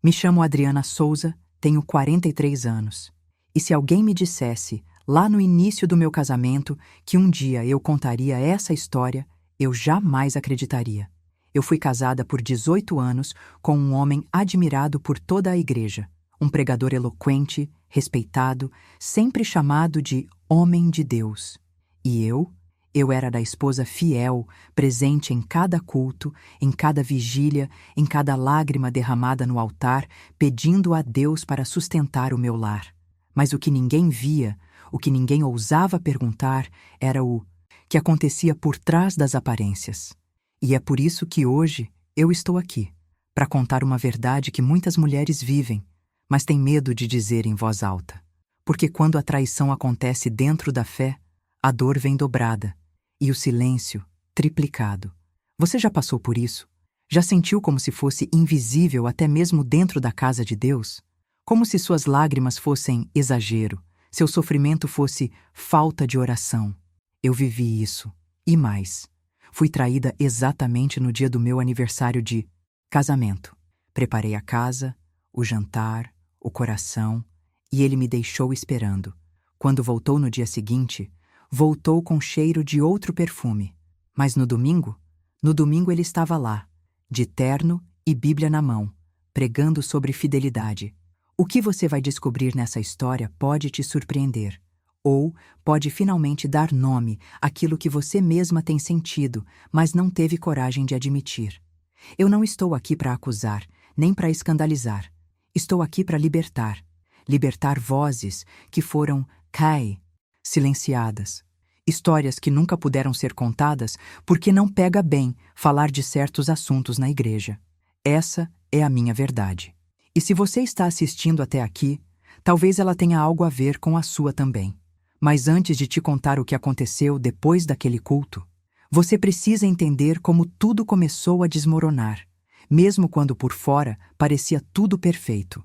Me chamo Adriana Souza, tenho 43 anos. E se alguém me dissesse, lá no início do meu casamento, que um dia eu contaria essa história, eu jamais acreditaria. Eu fui casada por 18 anos com um homem admirado por toda a igreja, um pregador eloquente, respeitado, sempre chamado de homem de Deus. E eu era da esposa fiel, presente em cada culto, em cada vigília, em cada lágrima derramada no altar, pedindo a Deus para sustentar o meu lar. Mas o que ninguém via, o que ninguém ousava perguntar, era o que acontecia por trás das aparências. E é por isso que hoje eu estou aqui, para contar uma verdade que muitas mulheres vivem, mas têm medo de dizer em voz alta. Porque quando a traição acontece dentro da fé, a dor vem dobrada e o silêncio triplicado. Você já passou por isso? Já sentiu como se fosse invisível até mesmo dentro da casa de Deus? Como se suas lágrimas fossem exagero, seu sofrimento fosse falta de oração. Eu vivi isso. E mais. Fui traída exatamente no dia do meu aniversário de casamento. Preparei a casa, o jantar, o coração, e ele me deixou esperando. Quando voltou no dia seguinte, voltou com cheiro de outro perfume. Mas no domingo ele estava lá, de terno e Bíblia na mão, pregando sobre fidelidade. O que você vai descobrir nessa história pode te surpreender, ou pode finalmente dar nome àquilo que você mesma tem sentido, mas não teve coragem de admitir. Eu não estou aqui para acusar, nem para escandalizar. Estou aqui para libertar. Libertar vozes que foram silenciadas. Histórias que nunca puderam ser contadas porque não pega bem falar de certos assuntos na igreja. Essa é a minha verdade. E se você está assistindo até aqui, talvez ela tenha algo a ver com a sua também. Mas antes de te contar o que aconteceu depois daquele culto, você precisa entender como tudo começou a desmoronar, mesmo quando por fora parecia tudo perfeito.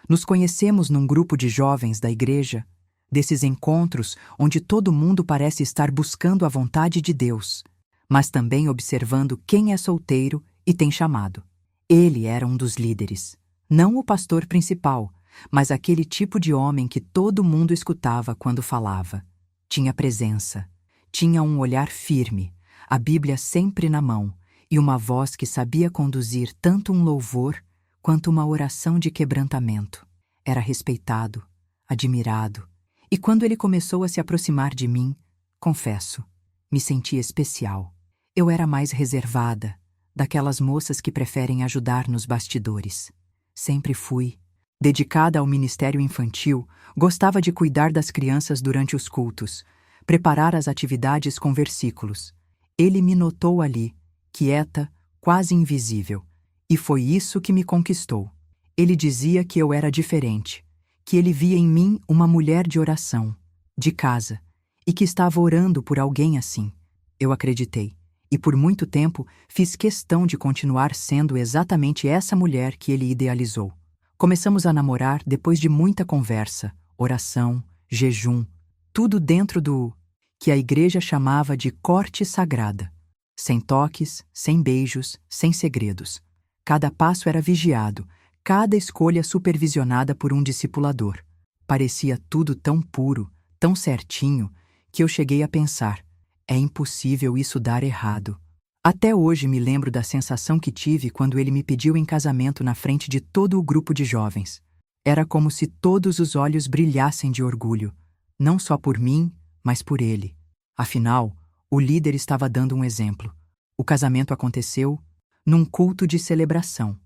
Nos conhecemos num grupo de jovens da igreja, desses encontros onde todo mundo parece estar buscando a vontade de Deus, mas também observando quem é solteiro e tem chamado. Ele era um dos líderes, não o pastor principal, mas aquele tipo de homem que todo mundo escutava quando falava. Tinha presença, tinha um olhar firme, a Bíblia sempre na mão e uma voz que sabia conduzir tanto um louvor quanto uma oração de quebrantamento. Era respeitado, admirado, e quando ele começou a se aproximar de mim, confesso, me senti especial. Eu era mais reservada, daquelas moças que preferem ajudar nos bastidores. Sempre fui. Dedicada ao ministério infantil, gostava de cuidar das crianças durante os cultos, preparar as atividades com versículos. Ele me notou ali, quieta, quase invisível, e foi isso que me conquistou. Ele dizia que eu era diferente, que ele via em mim uma mulher de oração, de casa, e que estava orando por alguém assim. Eu acreditei, e por muito tempo fiz questão de continuar sendo exatamente essa mulher que ele idealizou. Começamos a namorar depois de muita conversa, oração, jejum, tudo dentro do que a igreja chamava de corte sagrada. Sem toques, sem beijos, sem segredos. Cada passo era vigiado, cada escolha supervisionada por um discipulador. Parecia tudo tão puro, tão certinho, que eu cheguei a pensar, é impossível isso dar errado. Até hoje me lembro da sensação que tive quando ele me pediu em casamento na frente de todo o grupo de jovens. Era como se todos os olhos brilhassem de orgulho, não só por mim, mas por ele. Afinal, o líder estava dando um exemplo. O casamento aconteceu num culto de celebração.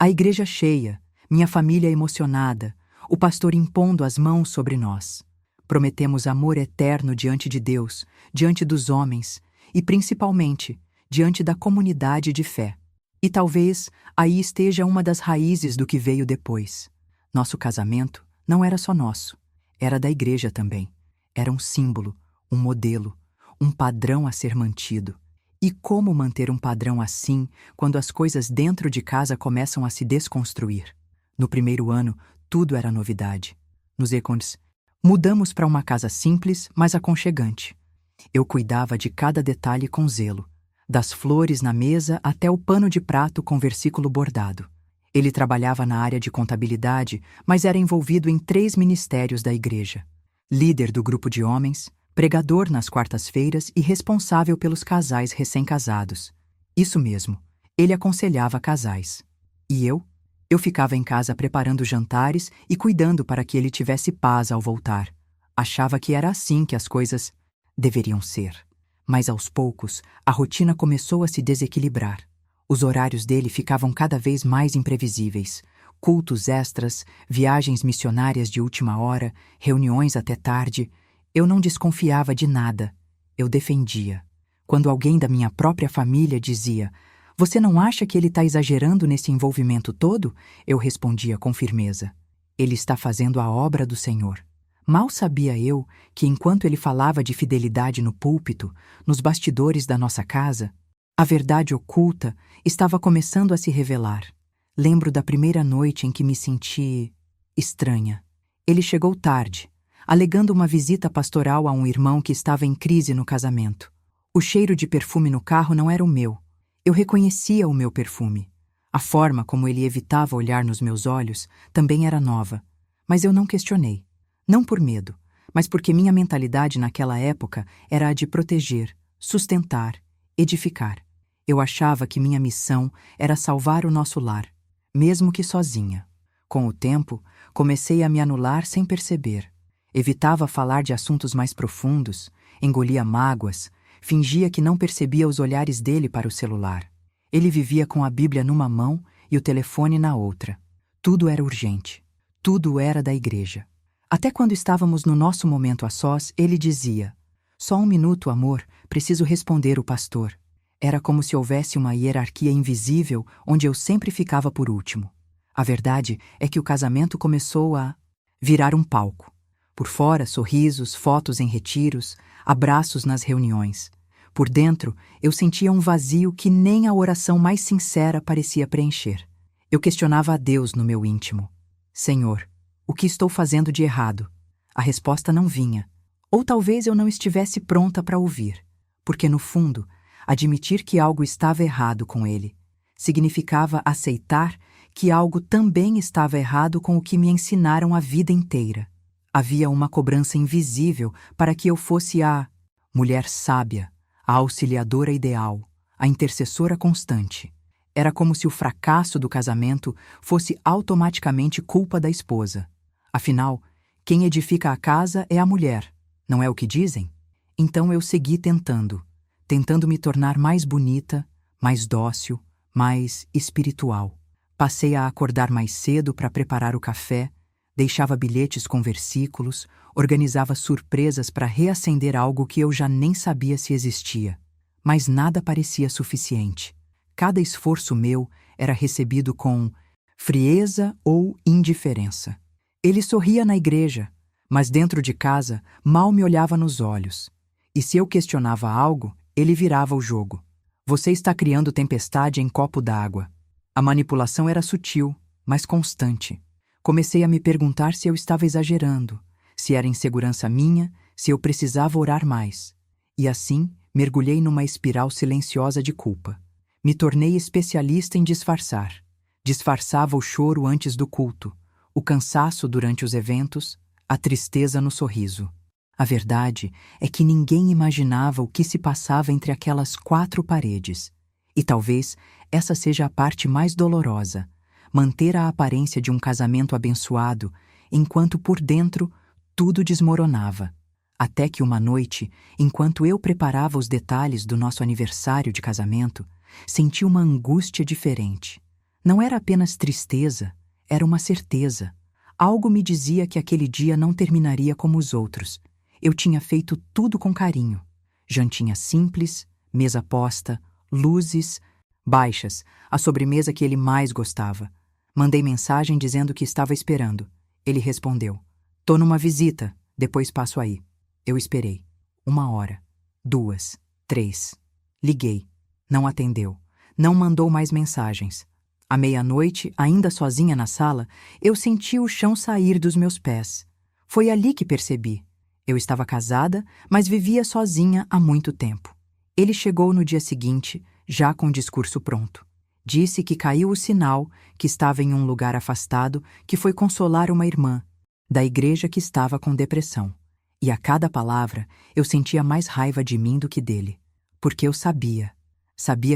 A igreja cheia, minha família emocionada, o pastor impondo as mãos sobre nós. Prometemos amor eterno diante de Deus, diante dos homens e, principalmente, diante da comunidade de fé. E talvez aí esteja uma das raízes do que veio depois. Nosso casamento não era só nosso, era da igreja também. Era um símbolo, um modelo, um padrão a ser mantido. E como manter um padrão assim quando as coisas dentro de casa começam a se desconstruir? No primeiro ano, tudo era novidade. Nos Econs, mudamos para uma casa simples, mas aconchegante. Eu cuidava de cada detalhe com zelo. Das flores na mesa até o pano de prato com versículo bordado. Ele trabalhava na área de contabilidade, mas era envolvido em 3 ministérios da igreja. Líder do grupo de homens, pregador nas quartas-feiras e responsável pelos casais recém-casados. Isso mesmo, ele aconselhava casais. E eu? Eu ficava em casa preparando jantares e cuidando para que ele tivesse paz ao voltar. Achava que era assim que as coisas deveriam ser. Mas aos poucos, a rotina começou a se desequilibrar. Os horários dele ficavam cada vez mais imprevisíveis. Cultos extras, viagens missionárias de última hora, reuniões até tarde. Eu não desconfiava de nada. Eu defendia. Quando alguém da minha própria família dizia: "Você não acha que ele está exagerando nesse envolvimento todo?", eu respondia com firmeza: "Ele está fazendo a obra do Senhor." Mal sabia eu que, enquanto ele falava de fidelidade no púlpito, nos bastidores da nossa casa, a verdade oculta estava começando a se revelar. Lembro da primeira noite em que me senti estranha. Ele chegou tarde, alegando uma visita pastoral a um irmão que estava em crise no casamento. O cheiro de perfume no carro não era o meu. Eu reconhecia o meu perfume. A forma como ele evitava olhar nos meus olhos também era nova, mas eu não questionei. Não por medo, mas porque minha mentalidade naquela época era a de proteger, sustentar, edificar. Eu achava que minha missão era salvar o nosso lar, mesmo que sozinha. Com o tempo, comecei a me anular sem perceber. Evitava falar de assuntos mais profundos, engolia mágoas, fingia que não percebia os olhares dele para o celular. Ele vivia com a Bíblia numa mão e o telefone na outra. Tudo era urgente. Tudo era da igreja. Até quando estávamos no nosso momento a sós, ele dizia: "Só um minuto, amor, preciso responder o pastor." Era como se houvesse uma hierarquia invisível onde eu sempre ficava por último. A verdade é que o casamento começou a virar um palco. Por fora, sorrisos, fotos em retiros, abraços nas reuniões. Por dentro, eu sentia um vazio que nem a oração mais sincera parecia preencher. Eu questionava a Deus no meu íntimo: "Senhor, o que estou fazendo de errado?" A resposta não vinha. Ou talvez eu não estivesse pronta para ouvir, porque no fundo, admitir que algo estava errado com ele significava aceitar que algo também estava errado com o que me ensinaram a vida inteira. Havia uma cobrança invisível para que eu fosse a mulher sábia, a auxiliadora ideal, a intercessora constante. Era como se o fracasso do casamento fosse automaticamente culpa da esposa. Afinal, quem edifica a casa é a mulher, não é o que dizem? Então eu segui tentando me tornar mais bonita, mais dócil, mais espiritual. Passei a acordar mais cedo para preparar o café, deixava bilhetes com versículos, organizava surpresas para reacender algo que eu já nem sabia se existia. Mas nada parecia suficiente. Cada esforço meu era recebido com frieza ou indiferença. Ele sorria na igreja, mas dentro de casa mal me olhava nos olhos. E se eu questionava algo, ele virava o jogo. Você está criando tempestade em copo d'água. A manipulação era sutil, mas constante. Comecei a me perguntar se eu estava exagerando, se era insegurança minha, se eu precisava orar mais. E assim, mergulhei numa espiral silenciosa de culpa. Me tornei especialista em disfarçar. Disfarçava o choro antes do culto, o cansaço durante os eventos, a tristeza no sorriso. A verdade é que ninguém imaginava o que se passava entre aquelas 4 paredes. E talvez essa seja a parte mais dolorosa: manter a aparência de um casamento abençoado, enquanto por dentro tudo desmoronava. Até que uma noite, enquanto eu preparava os detalhes do nosso aniversário de casamento, senti uma angústia diferente. Não era apenas tristeza, era uma certeza. Algo me dizia que aquele dia não terminaria como os outros. Eu tinha feito tudo com carinho. Jantinha simples, mesa posta, luzes baixas, a sobremesa que ele mais gostava. Mandei mensagem dizendo que estava esperando. Ele respondeu: "Tô numa visita, depois passo aí." Eu esperei. 1 hora, 2, 3. Liguei. Não atendeu. Não mandou mais mensagens. À meia-noite, ainda sozinha na sala, eu senti o chão sair dos meus pés. Foi ali que percebi. Eu estava casada, mas vivia sozinha há muito tempo. Ele chegou no dia seguinte, já com o discurso pronto. Disse que caiu o sinal, que estava em um lugar afastado, que foi consolar uma irmã da igreja que estava com depressão. E a cada palavra eu sentia mais raiva de mim do que dele, porque eu sabia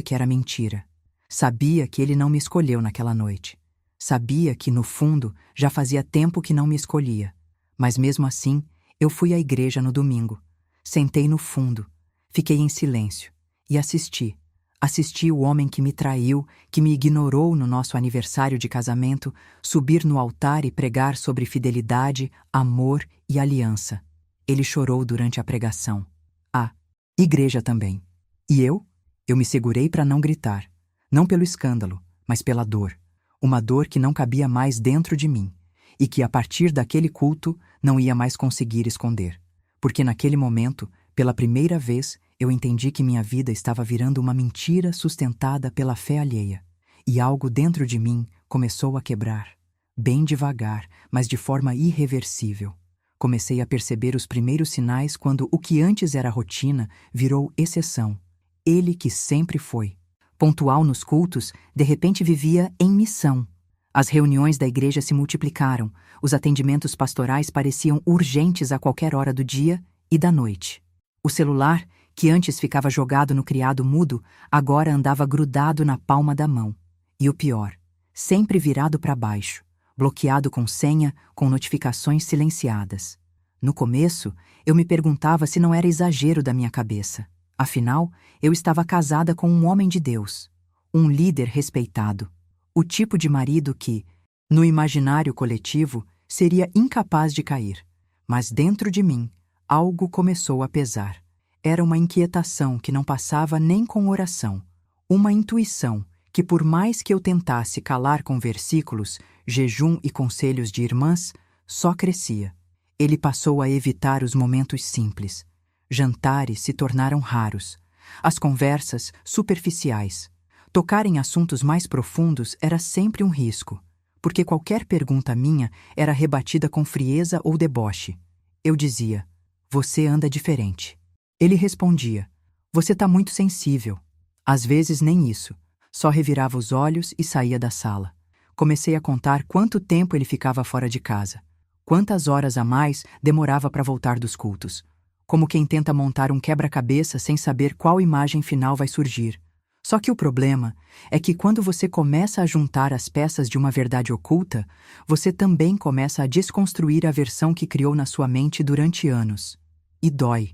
que era mentira. Sabia que ele não me escolheu naquela noite. Sabia que, no fundo, já fazia tempo que não me escolhia. Mas mesmo assim, eu fui à igreja no domingo. Sentei no fundo, fiquei em silêncio e assisti. Assisti o homem que me traiu, que me ignorou no nosso aniversário de casamento, subir no altar e pregar sobre fidelidade, amor e aliança. Ele chorou durante a pregação. A igreja também. E eu? Eu me segurei para não gritar. Não pelo escândalo, mas pela dor. Uma dor que não cabia mais dentro de mim e que, a partir daquele culto, não ia mais conseguir esconder. Porque naquele momento, pela primeira vez, eu entendi que minha vida estava virando uma mentira sustentada pela fé alheia. E algo dentro de mim começou a quebrar. Bem devagar, mas de forma irreversível. Comecei a perceber os primeiros sinais quando o que antes era rotina virou exceção. Ele que sempre foi pontual nos cultos, de repente vivia em missão. As reuniões da igreja se multiplicaram, os atendimentos pastorais pareciam urgentes a qualquer hora do dia e da noite. O celular, que antes ficava jogado no criado mudo, agora andava grudado na palma da mão. E o pior, sempre virado para baixo, bloqueado com senha, com notificações silenciadas. No começo, eu me perguntava se não era exagero da minha cabeça. Afinal, eu estava casada com um homem de Deus, um líder respeitado, o tipo de marido que, no imaginário coletivo, seria incapaz de cair. Mas dentro de mim, algo começou a pesar. Era uma inquietação que não passava nem com oração, uma intuição que, por mais que eu tentasse calar com versículos, jejum e conselhos de irmãs, só crescia. Ele passou a evitar os momentos simples. Jantares se tornaram raros. As conversas, superficiais. Tocar em assuntos mais profundos era sempre um risco, porque qualquer pergunta minha era rebatida com frieza ou deboche. Eu dizia, você anda diferente. Ele respondia, você está muito sensível. Às vezes nem isso. Só revirava os olhos e saía da sala. Comecei a contar quanto tempo ele ficava fora de casa. Quantas horas a mais demorava para voltar dos cultos. Como quem tenta montar um quebra-cabeça sem saber qual imagem final vai surgir. Só que o problema é que quando você começa a juntar as peças de uma verdade oculta, você também começa a desconstruir a versão que criou na sua mente durante anos. E dói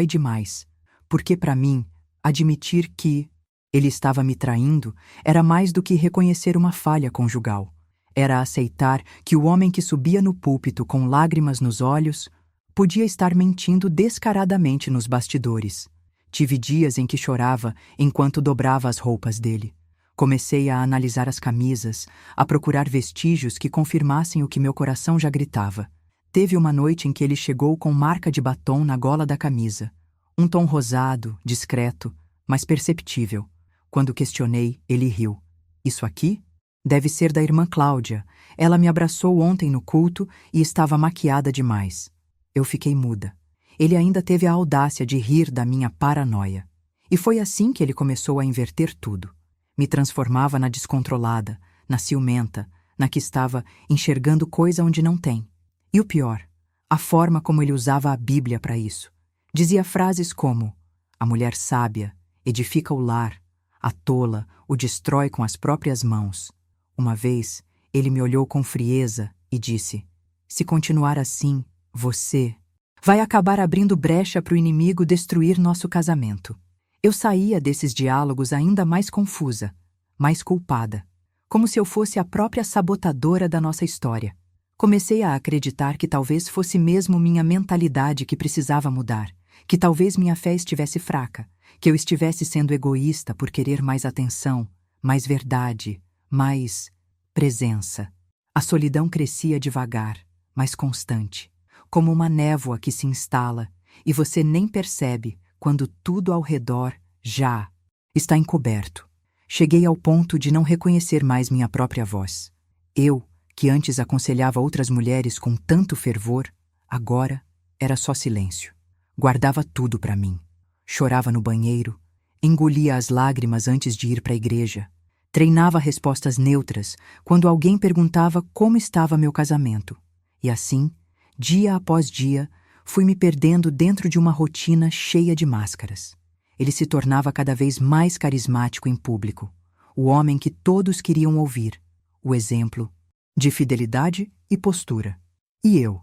demais, porque para mim, admitir que ele estava me traindo era mais do que reconhecer uma falha conjugal. Era aceitar que o homem que subia no púlpito com lágrimas nos olhos podia estar mentindo descaradamente nos bastidores. Tive dias em que chorava enquanto dobrava as roupas dele. Comecei a analisar as camisas, a procurar vestígios que confirmassem o que meu coração já gritava. Teve uma noite em que ele chegou com marca de batom na gola da camisa. Um tom rosado, discreto, mas perceptível. Quando questionei, ele riu. Isso aqui? Deve ser da irmã Cláudia. Ela me abraçou ontem no culto e estava maquiada demais. Eu fiquei muda. Ele ainda teve a audácia de rir da minha paranoia. E foi assim que ele começou a inverter tudo. Me transformava na descontrolada, na ciumenta, na que estava enxergando coisa onde não tem. E o pior, a forma como ele usava a Bíblia para isso. Dizia frases como: a mulher sábia edifica o lar, a tola o destrói com as próprias mãos. Uma vez, ele me olhou com frieza e disse: se continuar assim, você vai acabar abrindo brecha para o inimigo destruir nosso casamento. Eu saía desses diálogos ainda mais confusa, mais culpada, como se eu fosse a própria sabotadora da nossa história. Comecei a acreditar que talvez fosse mesmo minha mentalidade que precisava mudar, que talvez minha fé estivesse fraca, que eu estivesse sendo egoísta por querer mais atenção, mais verdade, mais presença. A solidão crescia devagar, mas constante, como uma névoa que se instala e você nem percebe quando tudo ao redor já está encoberto. Cheguei ao ponto de não reconhecer mais minha própria voz. Eu, que antes aconselhava outras mulheres com tanto fervor, agora era só silêncio. Guardava tudo para mim. Chorava no banheiro, engolia as lágrimas antes de ir para a igreja. Treinava respostas neutras quando alguém perguntava como estava meu casamento. E assim, dia após dia, fui me perdendo dentro de uma rotina cheia de máscaras. Ele se tornava cada vez mais carismático em público, o homem que todos queriam ouvir, o exemplo de fidelidade e postura. E eu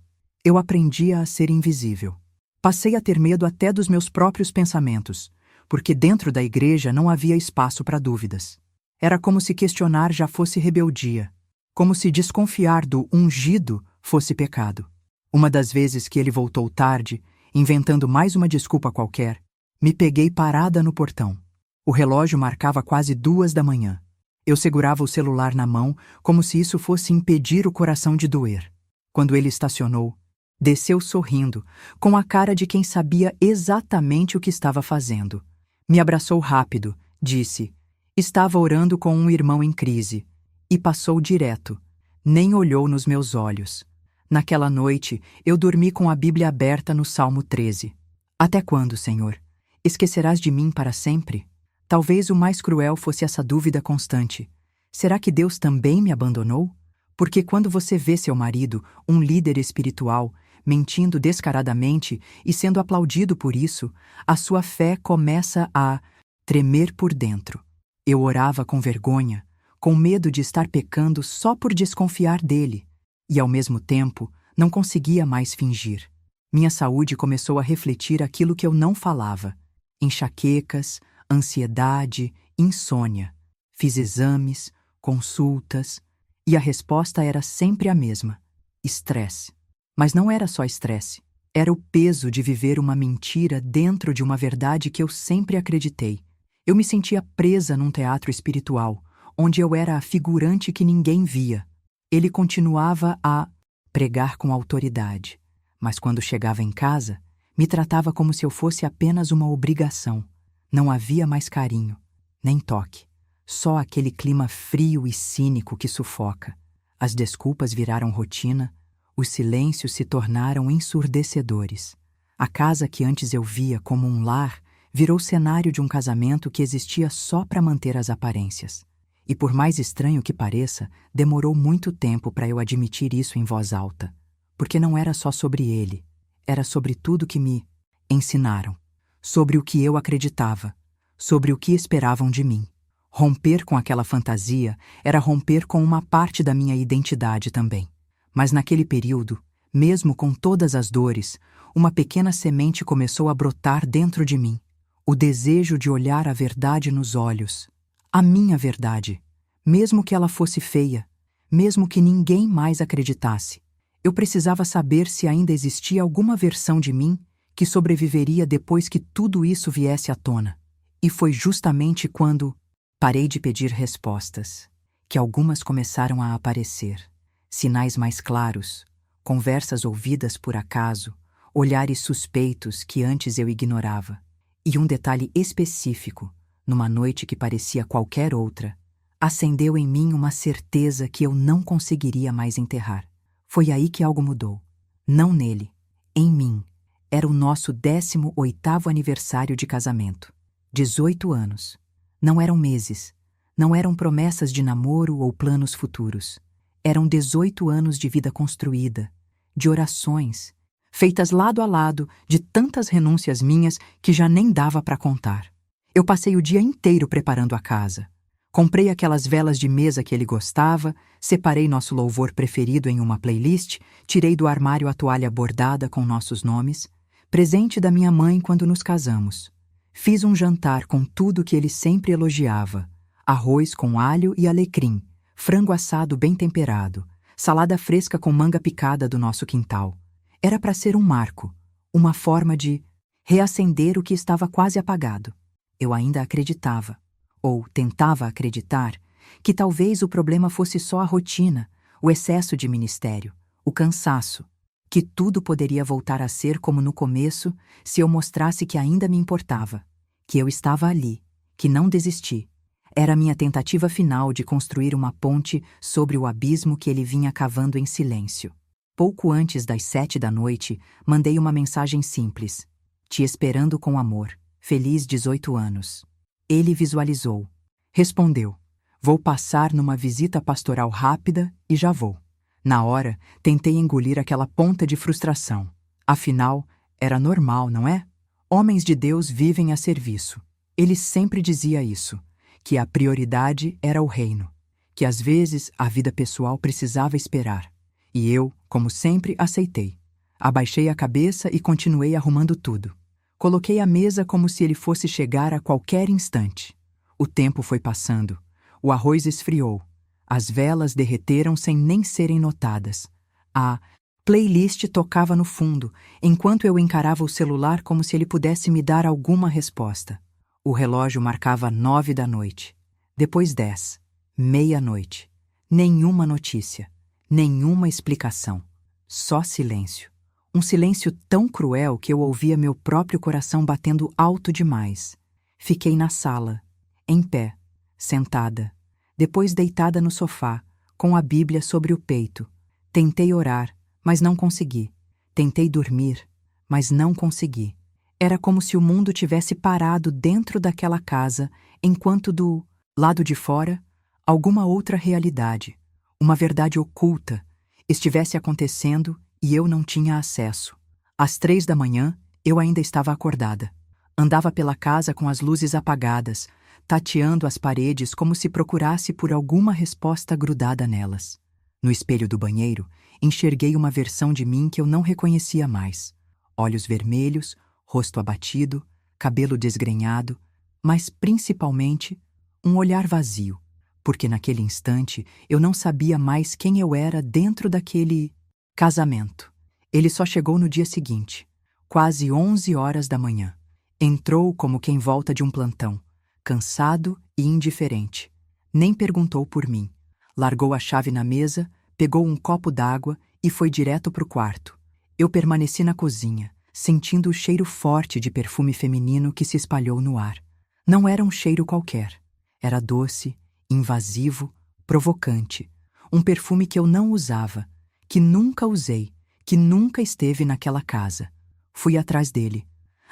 aprendia a ser invisível. Passei a ter medo até dos meus próprios pensamentos, porque dentro da igreja não havia espaço para dúvidas. Era como se questionar já fosse rebeldia, como se desconfiar do ungido fosse pecado. Uma das vezes que ele voltou tarde, inventando mais uma desculpa qualquer, me peguei parada no portão. O relógio marcava quase 2 da manhã. Eu segurava o celular na mão como se isso fosse impedir o coração de doer. Quando ele estacionou, desceu sorrindo, com a cara de quem sabia exatamente o que estava fazendo. Me abraçou rápido, disse: "Estava orando com um irmão em crise", e passou direto. Nem olhou nos meus olhos. Naquela noite, eu dormi com a Bíblia aberta no Salmo 13. Até quando, Senhor? Esquecerás de mim para sempre? Talvez o mais cruel fosse essa dúvida constante. Será que Deus também me abandonou? Porque quando você vê seu marido, um líder espiritual, mentindo descaradamente e sendo aplaudido por isso, a sua fé começa a tremer por dentro. Eu orava com vergonha, com medo de estar pecando só por desconfiar dele, e ao mesmo tempo não conseguia mais fingir. Minha saúde começou a refletir aquilo que eu não falava: enxaquecas, ansiedade, insônia. Fiz exames, consultas, e a resposta era sempre a mesma: estresse. Mas não era só estresse, era o peso de viver uma mentira dentro de uma verdade que eu sempre acreditei. Eu me sentia presa num teatro espiritual, onde eu era a figurante que ninguém via. Ele continuava a pregar com autoridade, mas quando chegava em casa, me tratava como se eu fosse apenas uma obrigação. Não havia mais carinho, nem toque. Só aquele clima frio e cínico que sufoca. As desculpas viraram rotina, os silêncios se tornaram ensurdecedores. A casa que antes eu via como um lar virou cenário de um casamento que existia só para manter as aparências. E por mais estranho que pareça, demorou muito tempo para eu admitir isso em voz alta. Porque não era só sobre ele, era sobre tudo que me ensinaram, sobre o que eu acreditava, sobre o que esperavam de mim. Romper com aquela fantasia era romper com uma parte da minha identidade também. Mas naquele período, mesmo com todas as dores, uma pequena semente começou a brotar dentro de mim. O desejo de olhar a verdade nos olhos. A minha verdade. Mesmo que ela fosse feia, mesmo que ninguém mais acreditasse. Eu precisava saber se ainda existia alguma versão de mim que sobreviveria depois que tudo isso viesse à tona. E foi justamente quando parei de pedir respostas, que algumas começaram a aparecer. Sinais mais claros, conversas ouvidas por acaso, olhares suspeitos que antes eu ignorava. E um detalhe específico, numa noite que parecia qualquer outra, acendeu em mim uma certeza que eu não conseguiria mais enterrar. Foi aí que algo mudou. Não nele, em mim. Era o nosso 18º aniversário de casamento. 18 anos. Não eram meses, não eram promessas de namoro ou planos futuros. Eram 18 anos de vida construída, de orações, feitas lado a lado, de tantas renúncias minhas que já nem dava para contar. Eu passei o dia inteiro preparando a casa. Comprei aquelas velas de mesa que ele gostava, separei nosso louvor preferido em uma playlist, tirei do armário a toalha bordada com nossos nomes, presente da minha mãe quando nos casamos. Fiz um jantar com tudo que ele sempre elogiava: arroz com alho e alecrim, frango assado bem temperado, salada fresca com manga picada do nosso quintal. Era para ser um marco, uma forma de reacender o que estava quase apagado. Eu ainda acreditava, ou tentava acreditar, que talvez o problema fosse só a rotina, o excesso de ministério, o cansaço, que tudo poderia voltar a ser como no começo se eu mostrasse que ainda me importava, que eu estava ali, que não desisti. Era a minha tentativa final de construir uma ponte sobre o abismo que ele vinha cavando em silêncio. Pouco antes das 7 da noite, mandei uma mensagem simples: "Te esperando com amor. Feliz 18 anos." Ele visualizou. Respondeu: Vou passar numa visita pastoral rápida e já vou. Na hora, tentei engolir aquela ponta de frustração. Afinal, era normal, não é? Homens de Deus vivem a serviço. Ele sempre dizia isso, que a prioridade era o reino, que às vezes a vida pessoal precisava esperar. E eu, como sempre, aceitei. Abaixei a cabeça e continuei arrumando tudo. Coloquei a mesa como se ele fosse chegar a qualquer instante. O tempo foi passando. O arroz esfriou. As velas derreteram sem nem serem notadas. A playlist tocava no fundo, enquanto eu encarava o celular como se ele pudesse me dar alguma resposta. O relógio marcava 9 da noite. Depois 10. Meia-noite. Nenhuma notícia. Nenhuma explicação. Só silêncio. Um silêncio tão cruel que eu ouvia meu próprio coração batendo alto demais. Fiquei na sala, em pé, sentada, depois deitada no sofá, com a Bíblia sobre o peito. Tentei orar, mas não consegui. Tentei dormir, mas não consegui. Era como se o mundo tivesse parado dentro daquela casa, enquanto do lado de fora, alguma outra realidade, uma verdade oculta, estivesse acontecendo e eu não tinha acesso. Às 3 da manhã, eu ainda estava acordada. Andava pela casa com as luzes apagadas, tateando as paredes como se procurasse por alguma resposta grudada nelas. No espelho do banheiro, enxerguei uma versão de mim que eu não reconhecia mais. Olhos vermelhos, rosto abatido, cabelo desgrenhado, mas principalmente um olhar vazio, porque naquele instante eu não sabia mais quem eu era dentro daquele casamento. Ele só chegou no dia seguinte, quase 11 horas da manhã. Entrou como quem volta de um plantão, cansado e indiferente. Nem perguntou por mim. Largou a chave na mesa, pegou um copo d'água e foi direto para o quarto. Eu permaneci na cozinha, sentindo o cheiro forte de perfume feminino que se espalhou no ar. Não era um cheiro qualquer. Era doce, invasivo, provocante. Um perfume que eu não usava, que nunca usei, que nunca esteve naquela casa. Fui atrás dele.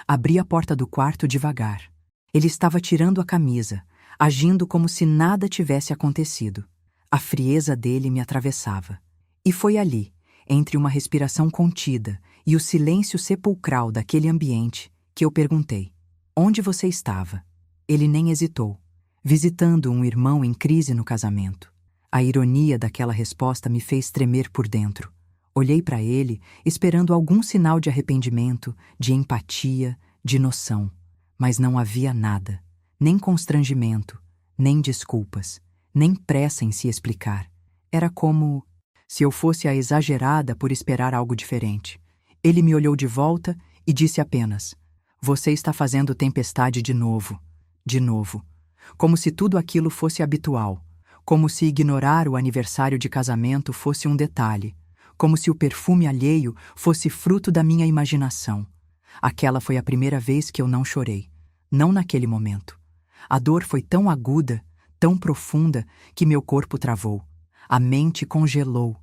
Abri a porta do quarto devagar. Ele estava tirando a camisa, agindo como se nada tivesse acontecido. A frieza dele me atravessava. E foi ali, entre uma respiração contida e o silêncio sepulcral daquele ambiente, que eu perguntei: onde você estava? Ele nem hesitou. Visitando um irmão em crise no casamento. A ironia daquela resposta me fez tremer por dentro. Olhei para ele, esperando algum sinal de arrependimento, de empatia, de noção. Mas não havia nada. Nem constrangimento, nem desculpas, nem pressa em se explicar. Era como se eu fosse a exagerada por esperar algo diferente. Ele me olhou de volta e disse apenas: você está fazendo tempestade de novo. De novo. Como se tudo aquilo fosse habitual. Como se ignorar o aniversário de casamento fosse um detalhe. Como se o perfume alheio fosse fruto da minha imaginação. Aquela foi a primeira vez que eu não chorei. Não naquele momento. A dor foi tão aguda, tão profunda, que meu corpo travou. A mente congelou.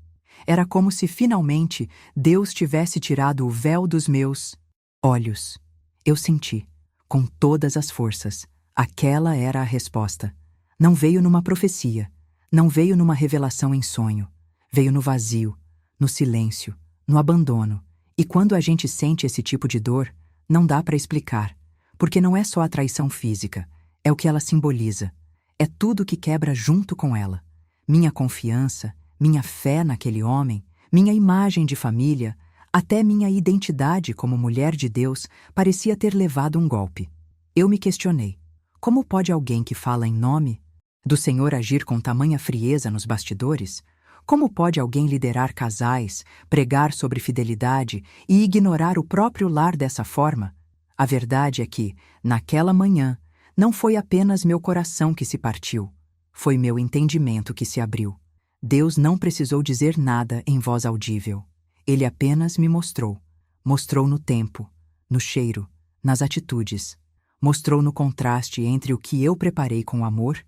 Era como se finalmente Deus tivesse tirado o véu dos meus olhos. Eu senti, com todas as forças. Aquela era a resposta. Não veio numa profecia, não veio numa revelação em sonho. Veio no vazio, no silêncio, no abandono. E quando a gente sente esse tipo de dor, não dá para explicar, porque não é só a traição física, é o que ela simboliza. É tudo que quebra junto com ela. Minha confiança, minha fé naquele homem, minha imagem de família, até minha identidade como mulher de Deus parecia ter levado um golpe. Eu me questionei. Como pode alguém que fala em nome do Senhor agir com tamanha frieza nos bastidores? Como pode alguém liderar casais, pregar sobre fidelidade e ignorar o próprio lar dessa forma? A verdade é que, naquela manhã, não foi apenas meu coração que se partiu, foi meu entendimento que se abriu. Deus não precisou dizer nada em voz audível. Ele apenas me mostrou. Mostrou no tempo, no cheiro, nas atitudes. Mostrou no contraste entre o que eu preparei com amor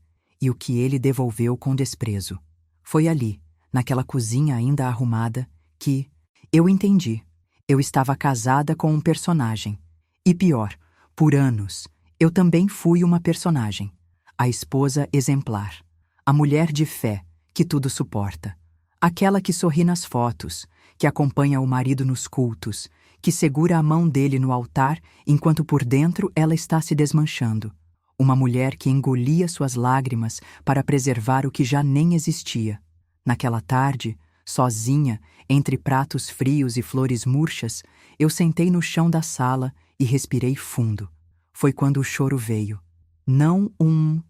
e o que ele devolveu com desprezo. Foi ali, naquela cozinha ainda arrumada, que eu entendi. Eu estava casada com um personagem. E pior, por anos, eu também fui uma personagem. A esposa exemplar. A mulher de fé, que tudo suporta. Aquela que sorri nas fotos, que acompanha o marido nos cultos, que segura a mão dele no altar enquanto por dentro ela está se desmanchando. Uma mulher que engolia suas lágrimas para preservar o que já nem existia. Naquela tarde, sozinha, entre pratos frios e flores murchas, eu sentei no chão da sala e respirei fundo. Foi quando o choro veio. Não um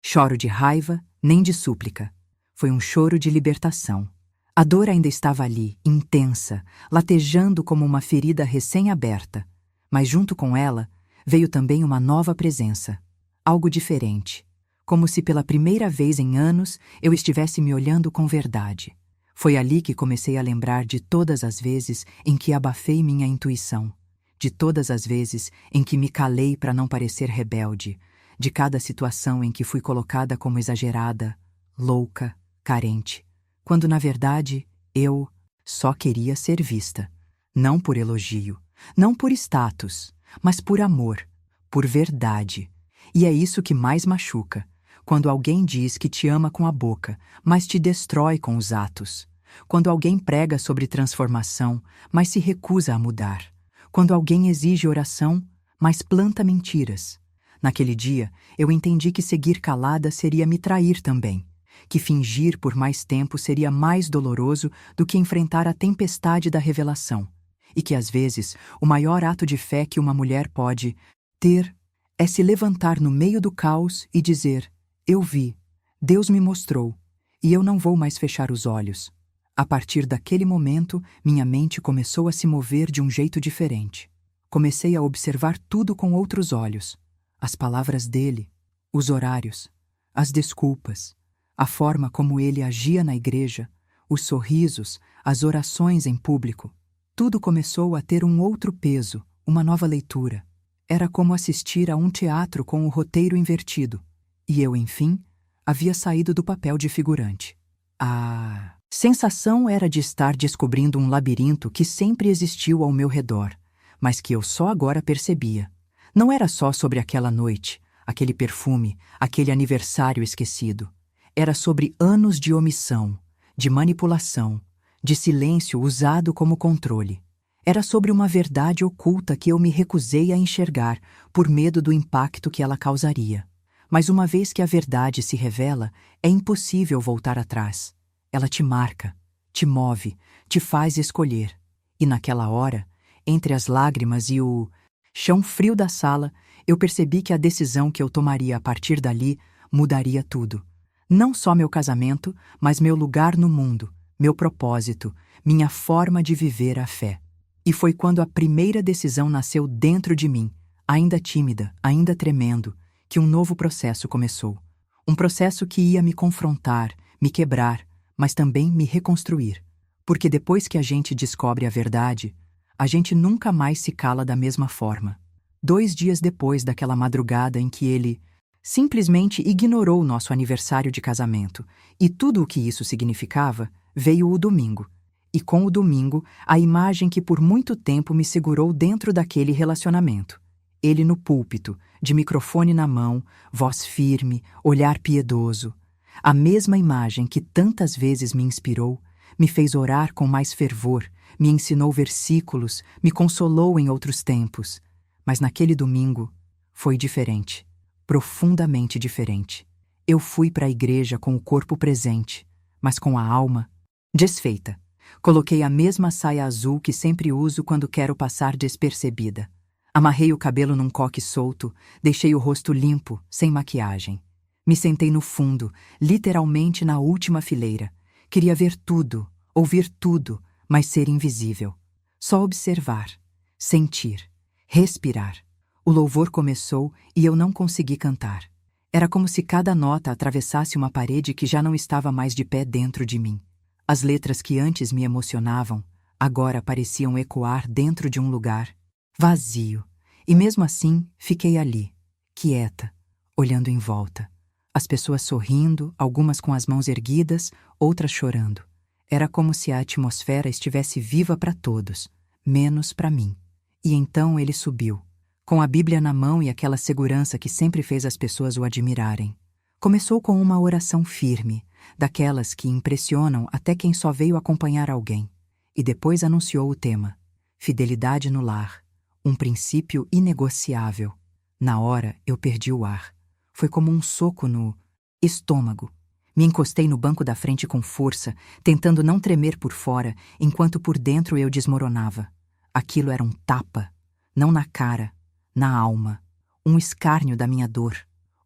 choro de raiva, nem de súplica. Foi um choro de libertação. A dor ainda estava ali, intensa, latejando como uma ferida recém-aberta. Mas junto com ela, veio também uma nova presença. Algo diferente. Como se pela primeira vez em anos eu estivesse me olhando com verdade. Foi ali que comecei a lembrar de todas as vezes em que abafei minha intuição. De todas as vezes em que me calei para não parecer rebelde. De cada situação em que fui colocada como exagerada, louca, carente. Quando, na verdade, eu só queria ser vista. Não por elogio, não por status, mas por amor, por verdade. E é isso que mais machuca, quando alguém diz que te ama com a boca, mas te destrói com os atos. Quando alguém prega sobre transformação, mas se recusa a mudar. Quando alguém exige oração, mas planta mentiras. Naquele dia, eu entendi que seguir calada seria me trair também. Que fingir por mais tempo seria mais doloroso do que enfrentar a tempestade da revelação. E que, às vezes, o maior ato de fé que uma mulher pode ter é se levantar no meio do caos e dizer: eu vi, Deus me mostrou, e eu não vou mais fechar os olhos. A partir daquele momento, minha mente começou a se mover de um jeito diferente. Comecei a observar tudo com outros olhos. As palavras dele, os horários, as desculpas, a forma como ele agia na igreja, os sorrisos, as orações em público. Tudo começou a ter um outro peso, uma nova leitura. Era como assistir a um teatro com o roteiro invertido. E eu, enfim, havia saído do papel de figurante. A sensação era de estar descobrindo um labirinto que sempre existiu ao meu redor, mas que eu só agora percebia. Não era só sobre aquela noite, aquele perfume, aquele aniversário esquecido. Era sobre anos de omissão, de manipulação, de silêncio usado como controle. Era sobre uma verdade oculta que eu me recusei a enxergar por medo do impacto que ela causaria. Mas uma vez que a verdade se revela, é impossível voltar atrás. Ela te marca, te move, te faz escolher. E naquela hora, entre as lágrimas e o chão frio da sala, eu percebi que a decisão que eu tomaria a partir dali mudaria tudo. Não só meu casamento, mas meu lugar no mundo, meu propósito, minha forma de viver a fé. E foi quando a primeira decisão nasceu dentro de mim, ainda tímida, ainda tremendo, que um novo processo começou. Um processo que ia me confrontar, me quebrar, mas também me reconstruir. Porque depois que a gente descobre a verdade, a gente nunca mais se cala da mesma forma. 2 dias depois daquela madrugada em que ele simplesmente ignorou nosso aniversário de casamento e tudo o que isso significava, veio o domingo. E com o domingo, a imagem que por muito tempo me segurou dentro daquele relacionamento. Ele no púlpito, de microfone na mão, voz firme, olhar piedoso. A mesma imagem que tantas vezes me inspirou, me fez orar com mais fervor, me ensinou versículos, me consolou em outros tempos. Mas naquele domingo, foi diferente, profundamente diferente. Eu fui para a igreja com o corpo presente, mas com a alma desfeita. Coloquei a mesma saia azul que sempre uso quando quero passar despercebida. Amarrei o cabelo num coque solto, deixei o rosto limpo, sem maquiagem. Me sentei no fundo, literalmente na última fileira. Queria ver tudo, ouvir tudo, mas ser invisível. Só observar, sentir, respirar. O louvor começou e eu não consegui cantar. Era como se cada nota atravessasse uma parede que já não estava mais de pé dentro de mim. As letras que antes me emocionavam, agora pareciam ecoar dentro de um lugar vazio. E mesmo assim, fiquei ali, quieta, olhando em volta. As pessoas sorrindo, algumas com as mãos erguidas, outras chorando. Era como se a atmosfera estivesse viva para todos, menos para mim. E então ele subiu, com a Bíblia na mão e aquela segurança que sempre fez as pessoas o admirarem. Começou com uma oração firme, daquelas que impressionam até quem só veio acompanhar alguém, e depois anunciou o tema: fidelidade no lar, um princípio inegociável. Na hora, eu perdi o ar. Foi como um soco no estômago. Me encostei no banco da frente com força, tentando não tremer por fora, enquanto por dentro eu desmoronava. Aquilo era um tapa, não na cara, na alma, um escárnio da minha dor,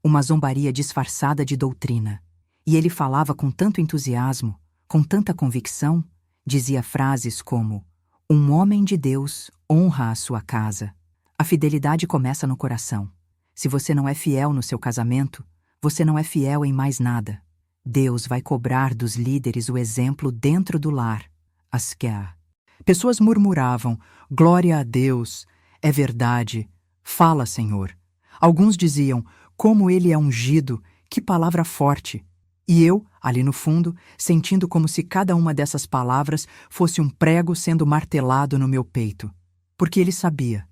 uma zombaria disfarçada de doutrina. E ele falava com tanto entusiasmo, com tanta convicção, dizia frases como: um homem de Deus honra a sua casa. A fidelidade começa no coração. Se você não é fiel no seu casamento, você não é fiel em mais nada. Deus vai cobrar dos líderes o exemplo dentro do lar. Asquer. Pessoas murmuravam: glória a Deus, é verdade, fala, Senhor. Alguns diziam: como ele é ungido, que palavra forte. E eu, ali no fundo, sentindo como se cada uma dessas palavras fosse um prego sendo martelado no meu peito. Porque ele sabia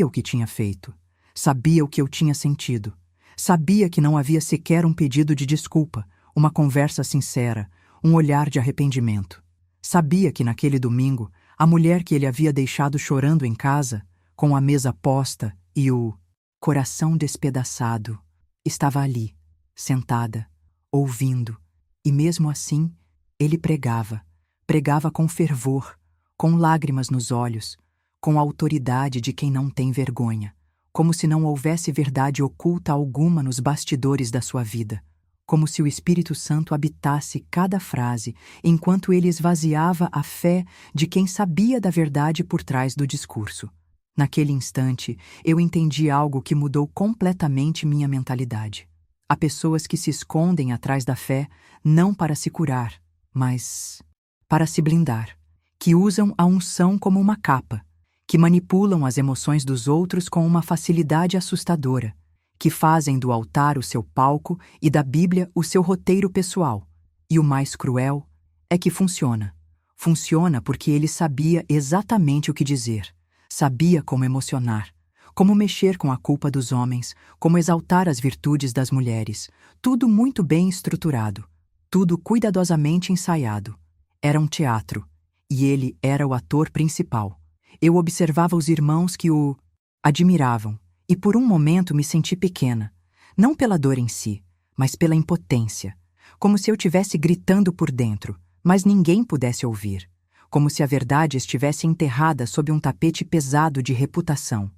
o que tinha feito, sabia o que eu tinha sentido, sabia que não havia sequer um pedido de desculpa, uma conversa sincera, um olhar de arrependimento. Sabia que naquele domingo, a mulher que ele havia deixado chorando em casa, com a mesa posta e o coração despedaçado, estava ali, sentada, ouvindo, e mesmo assim, ele pregava com fervor, com lágrimas nos olhos, com a autoridade de quem não tem vergonha, como se não houvesse verdade oculta alguma nos bastidores da sua vida, como se o Espírito Santo habitasse cada frase, enquanto ele esvaziava a fé de quem sabia da verdade por trás do discurso. Naquele instante, eu entendi algo que mudou completamente minha mentalidade. Há pessoas que se escondem atrás da fé não para se curar, mas para se blindar, que usam a unção como uma capa, que manipulam as emoções dos outros com uma facilidade assustadora, que fazem do altar o seu palco e da Bíblia o seu roteiro pessoal. E o mais cruel é que funciona. Funciona porque ele sabia exatamente o que dizer, sabia como emocionar, como mexer com a culpa dos homens, como exaltar as virtudes das mulheres, tudo muito bem estruturado, tudo cuidadosamente ensaiado. Era um teatro, e ele era o ator principal. Eu observava os irmãos que o admiravam, e por um momento me senti pequena, não pela dor em si, mas pela impotência, como se eu tivesse gritando por dentro, mas ninguém pudesse ouvir, como se a verdade estivesse enterrada sob um tapete pesado de reputação.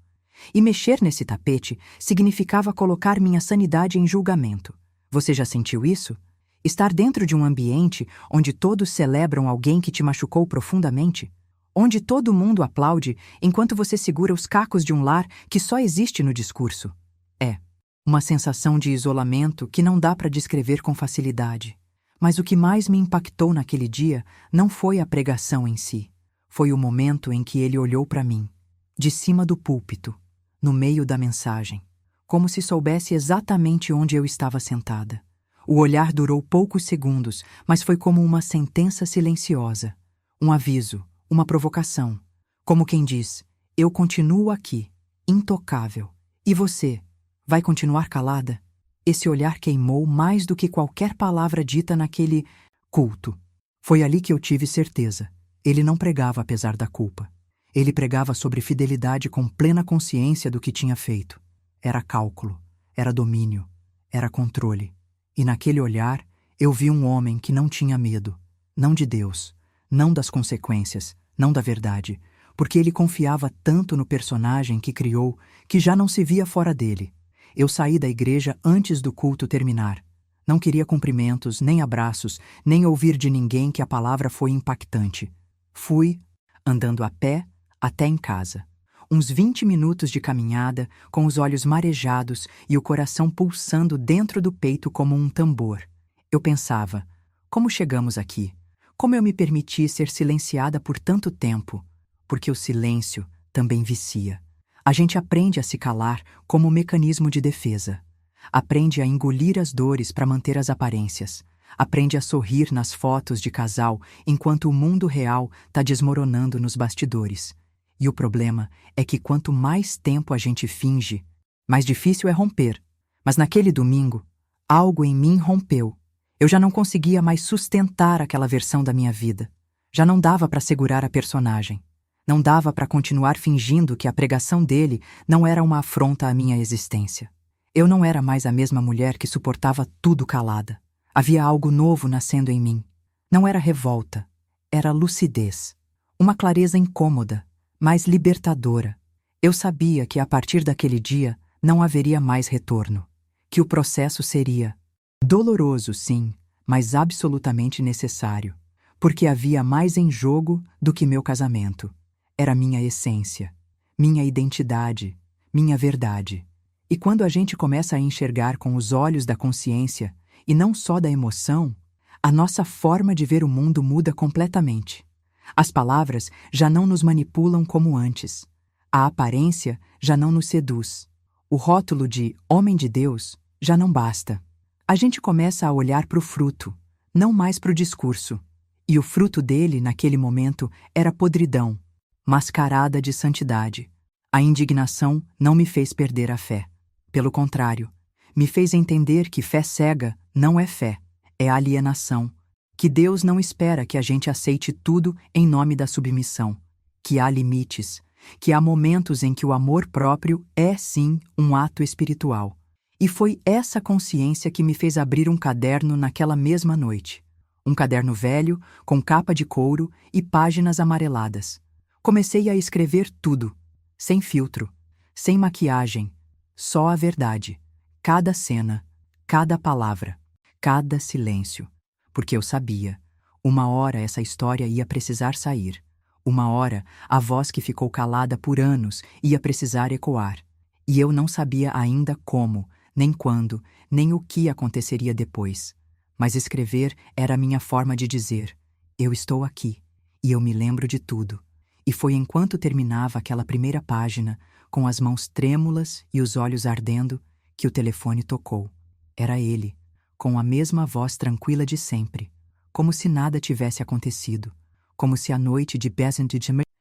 E mexer nesse tapete significava colocar minha sanidade em julgamento. Você já sentiu isso? Estar dentro de um ambiente onde todos celebram alguém que te machucou profundamente? Onde todo mundo aplaude enquanto você segura os cacos de um lar que só existe no discurso? É uma sensação de isolamento que não dá para descrever com facilidade. Mas o que mais me impactou naquele dia não foi a pregação em si. Foi o momento em que ele olhou para mim, de cima do púlpito, no meio da mensagem, como se soubesse exatamente onde eu estava sentada. O olhar durou poucos segundos, mas foi como uma sentença silenciosa, um aviso, uma provocação, como quem diz: eu continuo aqui, intocável, e você vai continuar calada? Esse olhar queimou mais do que qualquer palavra dita naquele culto. Foi ali que eu tive certeza. Ele não pregava apesar da culpa. Ele pregava sobre fidelidade com plena consciência do que tinha feito. Era cálculo, era domínio, era controle. E naquele olhar, eu vi um homem que não tinha medo, não de Deus, não das consequências, não da verdade, porque ele confiava tanto no personagem que criou que já não se via fora dele. Eu saí da igreja antes do culto terminar. Não queria cumprimentos, nem abraços, nem ouvir de ninguém que a palavra foi impactante. Fui, andando a pé, até em casa. Uns 20 minutos de caminhada, com os olhos marejados e o coração pulsando dentro do peito como um tambor. Eu pensava: como chegamos aqui? Como eu me permiti ser silenciada por tanto tempo? Porque o silêncio também vicia. A gente aprende a se calar como mecanismo de defesa. Aprende a engolir as dores para manter as aparências. Aprende a sorrir nas fotos de casal enquanto o mundo real está desmoronando nos bastidores. E o problema é que quanto mais tempo a gente finge, mais difícil é romper. Mas naquele domingo, Algo em mim rompeu. Eu já não conseguia mais sustentar aquela versão da minha vida. Já não dava para segurar a personagem. Não dava para continuar fingindo que a pregação dele não era uma afronta à minha existência. Eu não era mais a mesma mulher que suportava tudo calada. Havia algo novo nascendo em mim. Não era revolta, era lucidez. Uma clareza incômoda, mas libertadora. Eu sabia que a partir daquele dia não haveria mais retorno. Que o processo seria doloroso, sim, mas absolutamente necessário. Porque havia mais em jogo do que meu casamento. Era minha essência, minha identidade, minha verdade. E quando a gente começa a enxergar com os olhos da consciência, e não só da emoção, a nossa forma de ver o mundo muda completamente. As palavras já não nos manipulam como antes. A aparência já não nos seduz. O rótulo de homem de Deus já não basta. A gente começa a olhar para o fruto, não mais para o discurso. E o fruto dele, naquele momento, era podridão, mascarada de santidade. A indignação não me fez perder a fé. Pelo contrário, me fez entender que fé cega não é fé, é alienação. Que Deus não espera que a gente aceite tudo em nome da submissão. Que há limites, que há momentos em que o amor próprio é, sim, um ato espiritual. E foi essa consciência que me fez abrir um caderno naquela mesma noite. Um caderno velho, com capa de couro e páginas amareladas. Comecei a escrever tudo, sem filtro, sem maquiagem, só a verdade. Cada cena, cada palavra, cada silêncio. Porque eu sabia, uma hora essa história ia precisar sair. Uma hora, a voz que ficou calada por anos ia precisar ecoar. E eu não sabia ainda como, nem quando, nem o que aconteceria depois. Mas escrever era a minha forma de dizer: eu estou aqui, e eu me lembro de tudo. E foi enquanto terminava aquela primeira página, com as mãos trêmulas e os olhos ardendo, que o telefone tocou. Era ele, com a mesma voz tranquila de sempre, como se nada tivesse acontecido, como se a noite de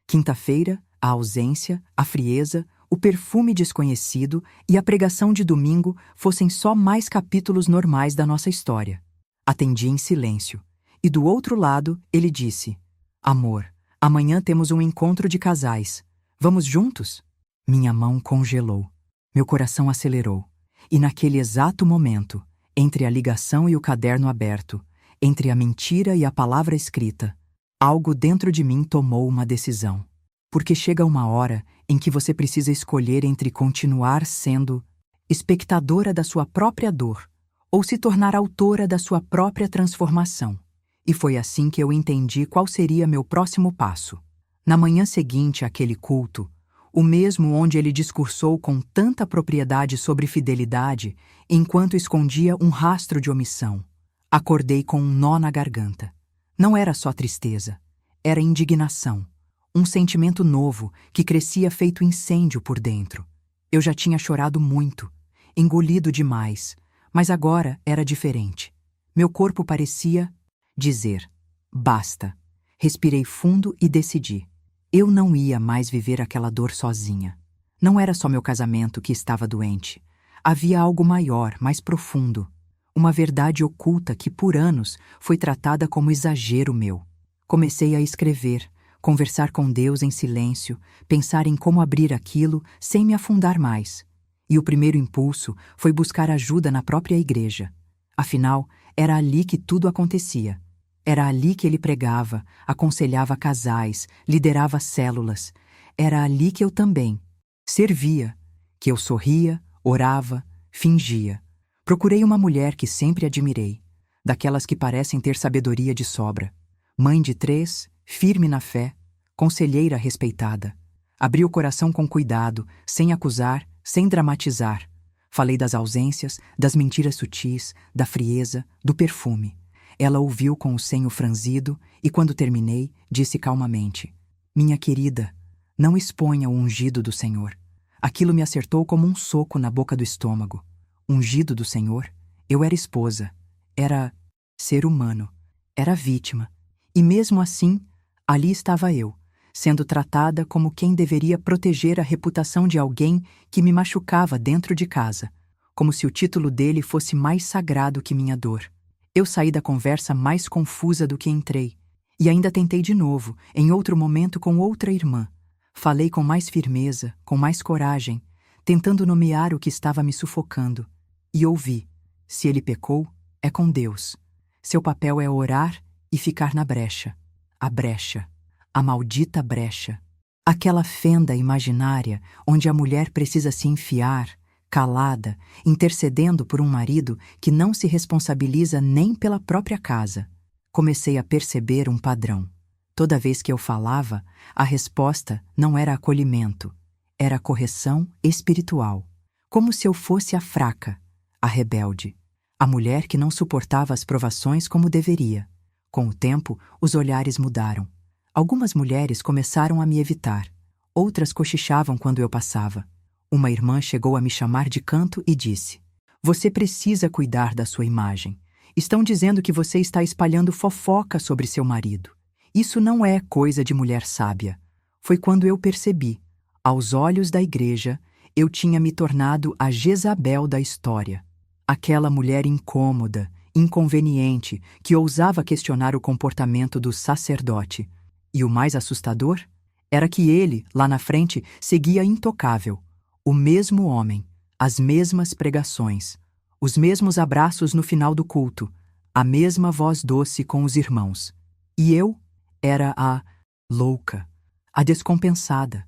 quinta-feira, a ausência, a frieza, o perfume desconhecido e a pregação de domingo fossem só mais capítulos normais da nossa história. Atendi em silêncio, e do outro lado ele disse: amor, amanhã temos um encontro de casais. Vamos juntos? Minha mão congelou, meu coração acelerou, e naquele exato momento, entre a ligação e o caderno aberto, entre a mentira e a palavra escrita, algo dentro de mim tomou uma decisão. Porque chega uma hora em que você precisa escolher entre continuar sendo espectadora da sua própria dor ou se tornar autora da sua própria transformação. E foi assim que eu entendi qual seria meu próximo passo. Na manhã seguinte àquele culto, o mesmo onde ele discursou com tanta propriedade sobre fidelidade, enquanto escondia um rastro de omissão, acordei com um nó na garganta. Não era só tristeza, era indignação. Um sentimento novo que crescia feito incêndio por dentro. Eu já tinha chorado muito, engolido demais, mas agora era diferente. Meu corpo parecia dizer: basta. Respirei fundo e decidi. Eu não ia mais viver aquela dor sozinha. Não era só meu casamento que estava doente. Havia algo maior, mais profundo. Uma verdade oculta que por anos foi tratada como exagero meu. Comecei a escrever, conversar com Deus em silêncio, pensar em como abrir aquilo sem me afundar mais. E o primeiro impulso foi buscar ajuda na própria igreja. Afinal, era ali que tudo acontecia. Era ali que ele pregava, aconselhava casais, liderava células. Era ali que eu também servia, que eu sorria, orava, fingia. Procurei uma mulher que sempre admirei, daquelas que parecem ter sabedoria de sobra. Mãe de 3, firme na fé, conselheira respeitada. Abri o coração com cuidado, sem acusar, sem dramatizar. Falei das ausências, das mentiras sutis, da frieza, do perfume. Ela ouviu com o senho franzido e, quando terminei, disse calmamente: minha querida, não exponha o ungido do Senhor. Aquilo me acertou como um soco na boca do estômago. Ungido do Senhor? Eu era esposa. Era ser humano. Era vítima. E mesmo assim, ali estava eu, sendo tratada como quem deveria proteger a reputação de alguém que me machucava dentro de casa. como se o título dele fosse mais sagrado que minha dor. Eu saí da conversa mais confusa do que entrei. E ainda tentei de novo, em outro momento com outra irmã. Falei com mais firmeza, com mais coragem, tentando nomear o que estava me sufocando. E ouvi: se ele pecou, é com Deus. Seu papel é orar e ficar na brecha. A brecha. A maldita brecha. Aquela fenda imaginária onde a mulher precisa se enfiar, calada, intercedendo por um marido que não se responsabiliza nem pela própria casa. Comecei a perceber um padrão. Toda vez que eu falava, a resposta não era acolhimento, era correção espiritual. Como se eu fosse a fraca, a rebelde, a mulher que não suportava as provações como deveria. Com o tempo, os olhares mudaram. Algumas mulheres começaram a me evitar. Outras cochichavam quando eu passava. Uma irmã chegou a me chamar de canto e disse: você precisa cuidar da sua imagem. Estão dizendo que você está espalhando fofoca sobre seu marido. Isso não é coisa de mulher sábia. Foi quando eu percebi. Aos olhos da igreja, eu tinha me tornado a Jezabel da história. Aquela mulher incômoda, inconveniente, que ousava questionar o comportamento do sacerdote. E o mais assustador era que ele, lá na frente, seguia intocável. O mesmo homem, as mesmas pregações, os mesmos abraços no final do culto, a mesma voz doce com os irmãos. E eu era a louca, a descompensada,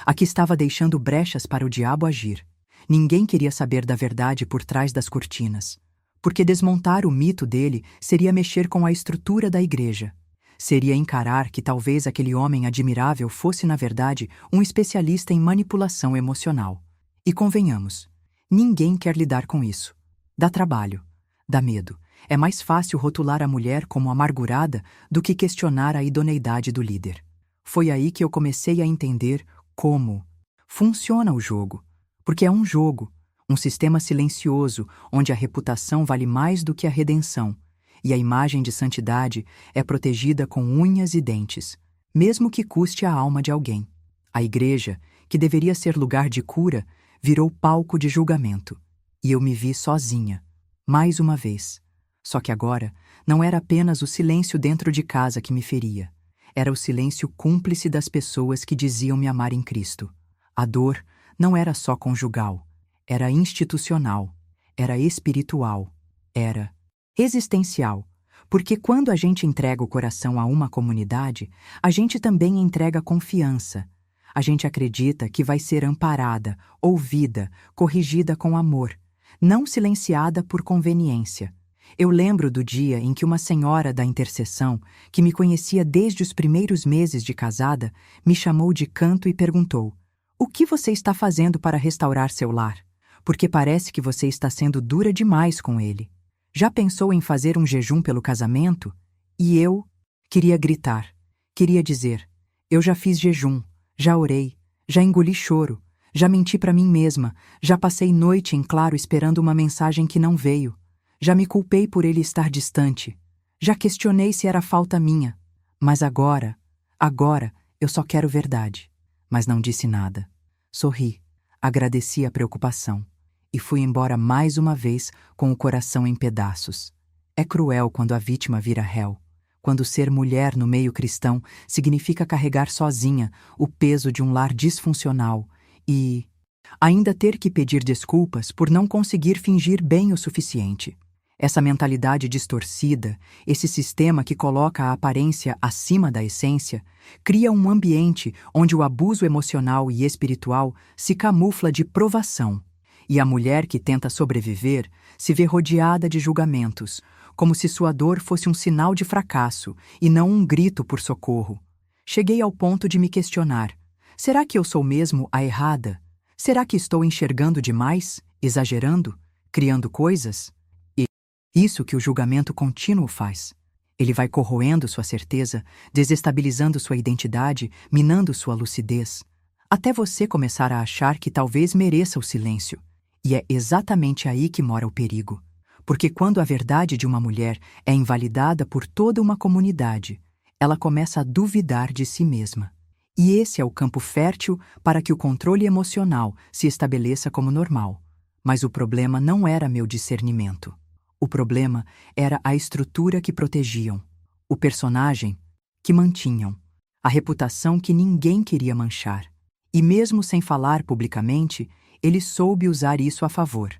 a que estava deixando brechas para o diabo agir. Ninguém queria saber da verdade por trás das cortinas, porque desmontar o mito dele seria mexer com a estrutura da igreja. Seria encarar que talvez aquele homem admirável fosse, na verdade, um especialista em manipulação emocional. E convenhamos, ninguém quer lidar com isso. Dá trabalho, dá medo. É mais fácil rotular a mulher como amargurada do que questionar a idoneidade do líder. Foi aí que eu comecei a entender como funciona o jogo. Porque é um jogo, um sistema silencioso onde a reputação vale mais do que a redenção. E a imagem de santidade é protegida com unhas e dentes, mesmo que custe a alma de alguém. A igreja, que deveria ser lugar de cura, virou palco de julgamento. E eu me vi sozinha, mais uma vez. Só que agora, não era apenas o silêncio dentro de casa que me feria. Era o silêncio cúmplice das pessoas que diziam me amar em Cristo. A dor não era só conjugal, era institucional, era espiritual, era existencial, porque quando a gente entrega o coração a uma comunidade, a gente também entrega confiança. A gente acredita que vai ser amparada, ouvida, corrigida com amor, não silenciada por conveniência. Eu lembro do dia em que uma senhora da intercessão, que me conhecia desde os primeiros meses de casada, me chamou de canto e perguntou: o que você está fazendo para restaurar seu lar? Porque parece que você está sendo dura demais com ele. Já pensou em fazer um jejum pelo casamento? E eu queria gritar, queria dizer: eu já fiz jejum, já orei, já engoli choro, já menti para mim mesma, já passei noite em claro esperando uma mensagem que não veio, já me culpei por ele estar distante, já questionei se era falta minha, mas agora eu só quero verdade. Mas não disse nada. Sorri, agradeci a preocupação. E fui embora mais uma vez com o coração em pedaços. É cruel quando a vítima vira réu, quando ser mulher no meio cristão significa carregar sozinha o peso de um lar disfuncional e ainda ter que pedir desculpas por não conseguir fingir bem o suficiente. Essa mentalidade distorcida, esse sistema que coloca a aparência acima da essência, cria um ambiente onde o abuso emocional e espiritual se camufla de provação. E a mulher que tenta sobreviver se vê rodeada de julgamentos, como se sua dor fosse um sinal de fracasso e não um grito por socorro. Cheguei ao ponto de me questionar: será que eu sou mesmo a errada? Será que estou enxergando demais, exagerando, criando coisas? E isso que o julgamento contínuo faz. Ele vai corroendo sua certeza, desestabilizando sua identidade, minando sua lucidez, até você começar a achar que talvez mereça o silêncio. E é exatamente aí que mora o perigo. Porque quando a verdade de uma mulher é invalidada por toda uma comunidade, ela começa a duvidar de si mesma. E esse é o campo fértil para que o controle emocional se estabeleça como normal. Mas o problema não era meu discernimento. O problema era a estrutura que protegiam, o personagem que mantinham, a reputação que ninguém queria manchar. E mesmo sem falar publicamente, ele soube usar isso a favor.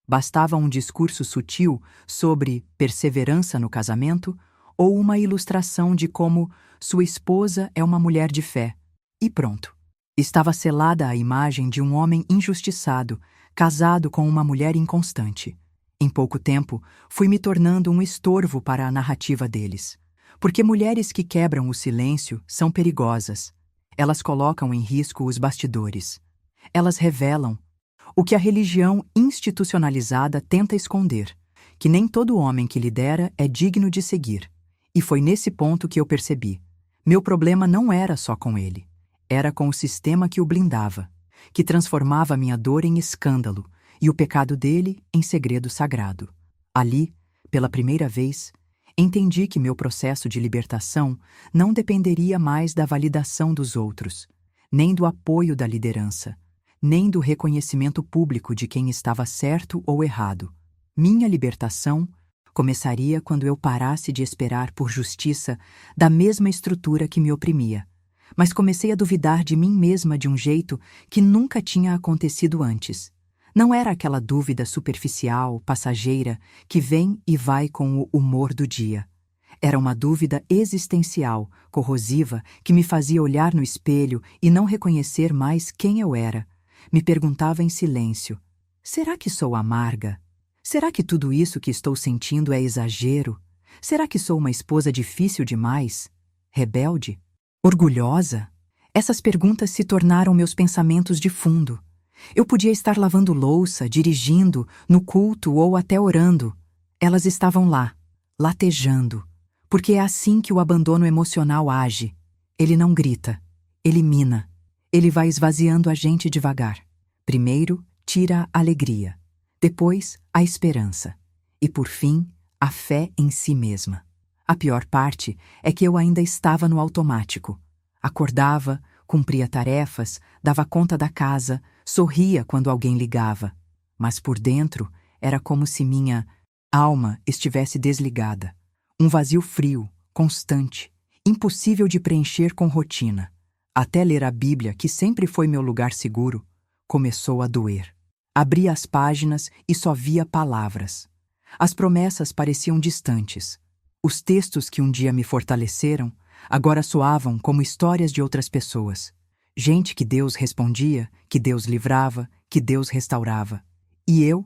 Bastava um discurso sutil sobre perseverança no casamento ou uma ilustração de como sua esposa é uma mulher de fé. E pronto. Estava selada a imagem de um homem injustiçado, casado com uma mulher inconstante. Em pouco tempo, fui me tornando um estorvo para a narrativa deles. Porque mulheres que quebram o silêncio são perigosas. Elas colocam em risco os bastidores. Elas revelam o que a religião institucionalizada tenta esconder, que nem todo homem que lidera é digno de seguir. E foi nesse ponto que eu percebi. Meu problema não era só com ele. Era com o sistema que o blindava, que transformava minha dor em escândalo e o pecado dele em segredo sagrado. Ali, pela primeira vez, entendi que meu processo de libertação não dependeria mais da validação dos outros, nem do apoio da liderança, nem do reconhecimento público de quem estava certo ou errado. Minha libertação começaria quando eu parasse de esperar por justiça da mesma estrutura que me oprimia. Mas comecei a duvidar de mim mesma de um jeito que nunca tinha acontecido antes. Não era aquela dúvida superficial, passageira, que vem e vai com o humor do dia. Era uma dúvida existencial, corrosiva, que me fazia olhar no espelho e não reconhecer mais quem eu era. Me perguntava em silêncio: será que sou amarga? Será que tudo isso que estou sentindo é exagero? Será que sou uma esposa difícil demais? Rebelde? Orgulhosa? Essas perguntas se tornaram meus pensamentos de fundo. Eu podia estar lavando louça, dirigindo, no culto ou até orando. Elas estavam lá, latejando. Porque é assim que o abandono emocional age. Ele não grita, ele mina. Ele vai esvaziando a gente devagar. Primeiro, tira a alegria. Depois, a esperança. E, por fim, a fé em si mesma. A pior parte é que eu ainda estava no automático. Acordava, cumpria tarefas, dava conta da casa, sorria quando alguém ligava. Mas por dentro era como se minha alma estivesse desligada. Um vazio frio, constante, impossível de preencher com rotina. Até ler a Bíblia, que sempre foi meu lugar seguro, começou a doer. Abria as páginas e só via palavras. As promessas pareciam distantes. Os textos que um dia me fortaleceram agora soavam como histórias de outras pessoas. Gente que Deus respondia, que Deus livrava, que Deus restaurava. E eu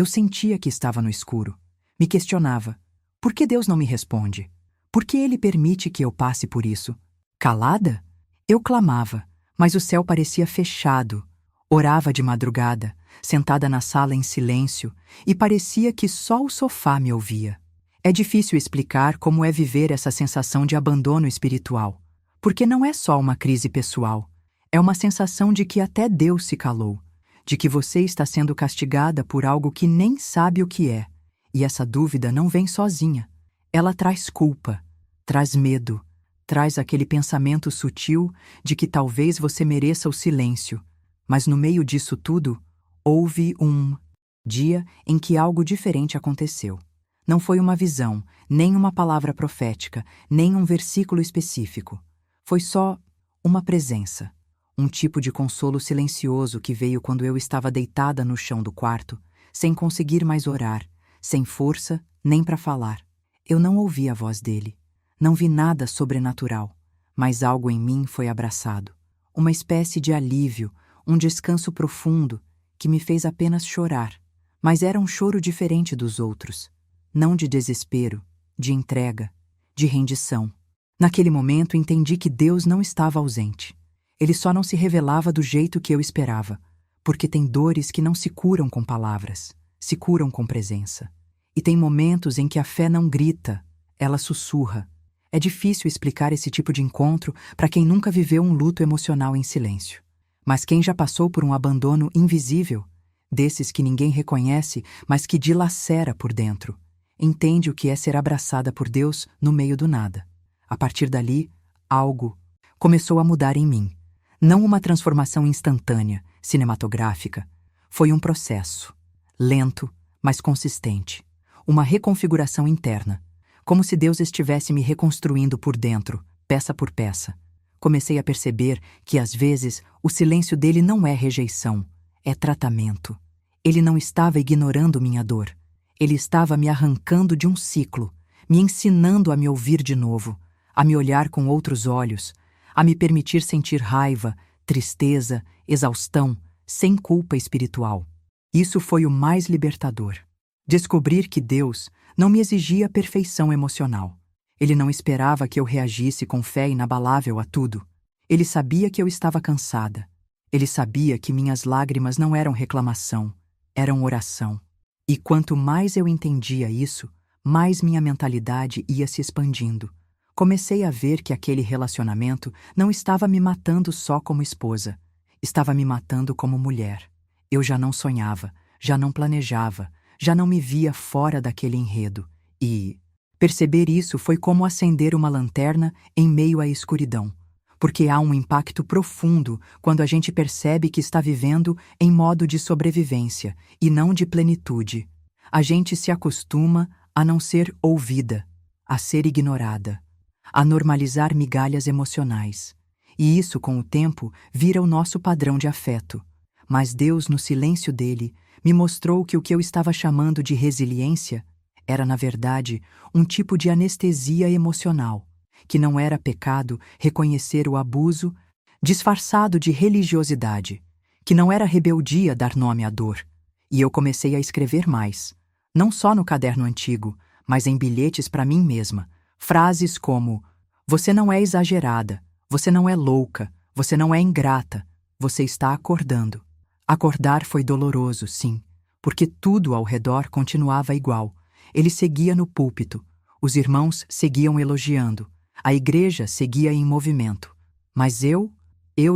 sentia que estava no escuro. Me questionava: por que Deus não me responde? Por que Ele permite que eu passe por isso? Calada? Eu clamava, mas o céu parecia fechado. Orava de madrugada, sentada na sala em silêncio, e parecia que só o sofá me ouvia. É difícil explicar como é viver essa sensação de abandono espiritual, porque não é só uma crise pessoal. É uma sensação de que até Deus se calou, de que você está sendo castigada por algo que nem sabe o que é. E essa dúvida não vem sozinha. Ela traz culpa, traz medo, traz aquele pensamento sutil de que talvez você mereça o silêncio. Mas no meio disso tudo, houve um dia em que algo diferente aconteceu. Não foi uma visão, nem uma palavra profética, nem um versículo específico. Foi só uma presença. Um tipo de consolo silencioso que veio quando eu estava deitada no chão do quarto, sem conseguir mais orar, sem força nem para falar. Eu não ouvi a voz dele. Não vi nada sobrenatural, mas algo em mim foi abraçado. Uma espécie de alívio, um descanso profundo que me fez apenas chorar. Mas era um choro diferente dos outros. Não de desespero, de entrega, de rendição. Naquele momento entendi que Deus não estava ausente. Ele só não se revelava do jeito que eu esperava, porque tem dores que não se curam com palavras, se curam com presença. E tem momentos em que a fé não grita, ela sussurra. É difícil explicar esse tipo de encontro para quem nunca viveu um luto emocional em silêncio. Mas quem já passou por um abandono invisível, desses que ninguém reconhece, mas que dilacera por dentro, entende o que é ser abraçada por Deus no meio do nada. A partir dali, algo começou a mudar em mim. Não uma transformação instantânea, cinematográfica. Foi um processo. lento, mas consistente. Uma reconfiguração interna, como se Deus estivesse me reconstruindo por dentro, peça por peça. Comecei a perceber que, às vezes, o silêncio dele não é rejeição, é tratamento. Ele não estava ignorando minha dor. Ele estava me arrancando de um ciclo, me ensinando a me ouvir de novo, a me olhar com outros olhos, a me permitir sentir raiva, tristeza, exaustão, sem culpa espiritual. Isso foi o mais libertador. Descobrir que Deus não me exigia perfeição emocional. Ele não esperava que eu reagisse com fé inabalável a tudo. Ele sabia que eu estava cansada. Ele sabia que minhas lágrimas não eram reclamação, eram oração. E quanto mais eu entendia isso, mais minha mentalidade ia se expandindo. Comecei a ver que aquele relacionamento não estava me matando só como esposa, estava me matando como mulher. Eu já não sonhava, já não planejava, já não me via fora daquele enredo. E perceber isso foi como acender uma lanterna em meio à escuridão, porque há um impacto profundo quando a gente percebe que está vivendo em modo de sobrevivência e não de plenitude. A gente se acostuma a não ser ouvida, a ser ignorada, a normalizar migalhas emocionais. E isso, com o tempo, vira o nosso padrão de afeto. Mas Deus, no silêncio dele, me mostrou que o que eu estava chamando de resiliência era, na verdade, um tipo de anestesia emocional, que não era pecado reconhecer o abuso disfarçado de religiosidade, que não era rebeldia dar nome à dor. E eu comecei a escrever mais, não só no caderno antigo, mas em bilhetes para mim mesma, frases como: você não é exagerada, você não é louca, você não é ingrata, você está acordando. Acordar foi doloroso, sim, porque tudo ao redor continuava igual. Ele seguia no púlpito, os irmãos seguiam elogiando, a igreja seguia em movimento. Mas eu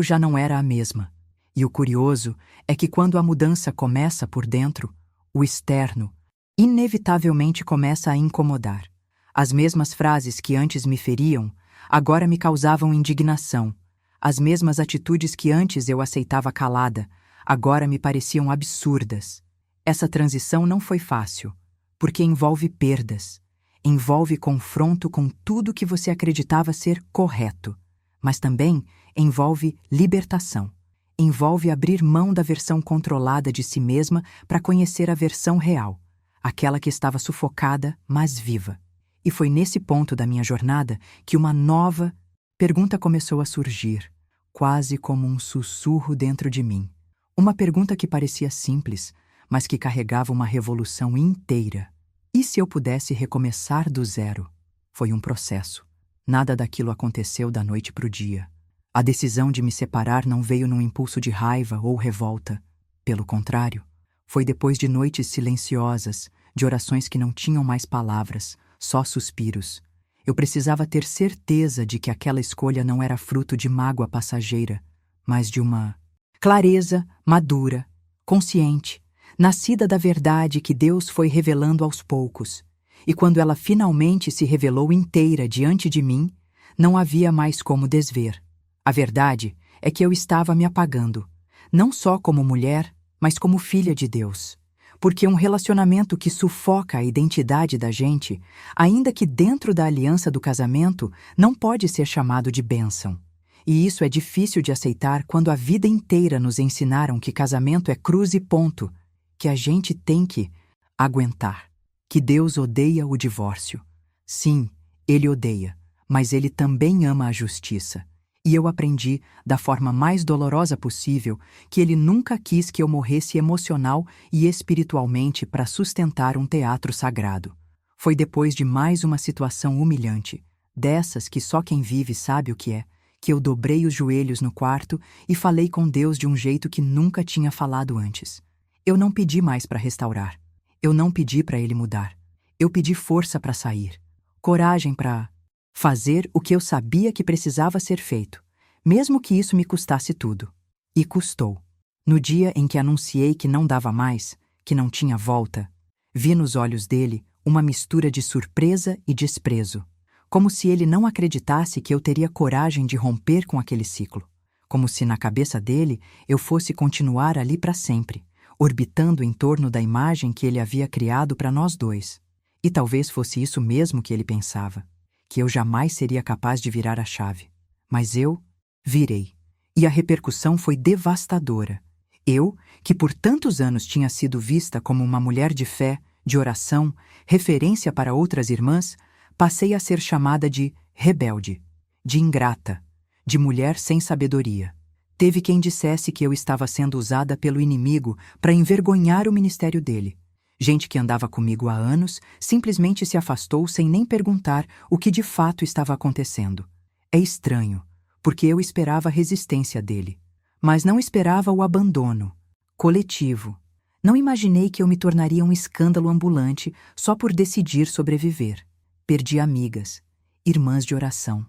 já não era a mesma. E o curioso é que quando a mudança começa por dentro, o externo inevitavelmente começa a incomodar. As mesmas frases que antes me feriam, agora me causavam indignação. As mesmas atitudes que antes eu aceitava calada, agora me pareciam absurdas. Essa transição não foi fácil, porque envolve perdas, envolve confronto com tudo que você acreditava ser correto, mas também envolve libertação, envolve abrir mão da versão controlada de si mesma para conhecer a versão real, aquela que estava sufocada, mas viva. E foi nesse ponto da minha jornada que uma nova pergunta começou a surgir, quase como um sussurro dentro de mim. Uma pergunta que parecia simples, mas que carregava uma revolução inteira. E se eu pudesse recomeçar do zero? Foi um processo. Nada daquilo aconteceu da noite para o dia. A decisão de me separar não veio num impulso de raiva ou revolta. Pelo contrário, foi depois de noites silenciosas, de orações que não tinham mais palavras, só suspiros. Eu precisava ter certeza de que aquela escolha não era fruto de mágoa passageira, mas de uma clareza madura, consciente, nascida da verdade que Deus foi revelando aos poucos. E quando ela finalmente se revelou inteira diante de mim, não havia mais como desver. A verdade é que eu estava me apagando, não só como mulher, mas como filha de Deus. Porque um relacionamento que sufoca a identidade da gente, ainda que dentro da aliança do casamento, não pode ser chamado de bênção. E isso é difícil de aceitar quando a vida inteira nos ensinaram que casamento é cruz e ponto, que a gente tem que aguentar, que Deus odeia o divórcio. Sim, Ele odeia, mas Ele também ama a justiça. E eu aprendi, da forma mais dolorosa possível, que Ele nunca quis que eu morresse emocional e espiritualmente para sustentar um teatro sagrado. Foi depois de mais uma situação humilhante, dessas que só quem vive sabe o que é, que eu dobrei os joelhos no quarto e falei com Deus de um jeito que nunca tinha falado antes. Eu não pedi mais para restaurar. Eu não pedi para Ele mudar. Eu pedi força para sair, coragem para fazer o que eu sabia que precisava ser feito, mesmo que isso me custasse tudo. E custou. No dia em que anunciei que não dava mais, que não tinha volta, vi nos olhos dele uma mistura de surpresa e desprezo, como se ele não acreditasse que eu teria coragem de romper com aquele ciclo, como se na cabeça dele eu fosse continuar ali para sempre, orbitando em torno da imagem que ele havia criado para nós dois. E talvez fosse isso mesmo que ele pensava, que eu jamais seria capaz de virar a chave. Mas eu virei. E a repercussão foi devastadora. Eu, que por tantos anos tinha sido vista como uma mulher de fé, de oração, referência para outras irmãs, passei a ser chamada de rebelde, de ingrata, de mulher sem sabedoria. Teve quem dissesse que eu estava sendo usada pelo inimigo para envergonhar o ministério dele. Gente que andava comigo há anos simplesmente se afastou sem nem perguntar o que de fato estava acontecendo. É estranho, porque eu esperava a resistência dele, mas não esperava o abandono coletivo. Não imaginei que eu me tornaria um escândalo ambulante só por decidir sobreviver. Perdi amigas, irmãs de oração.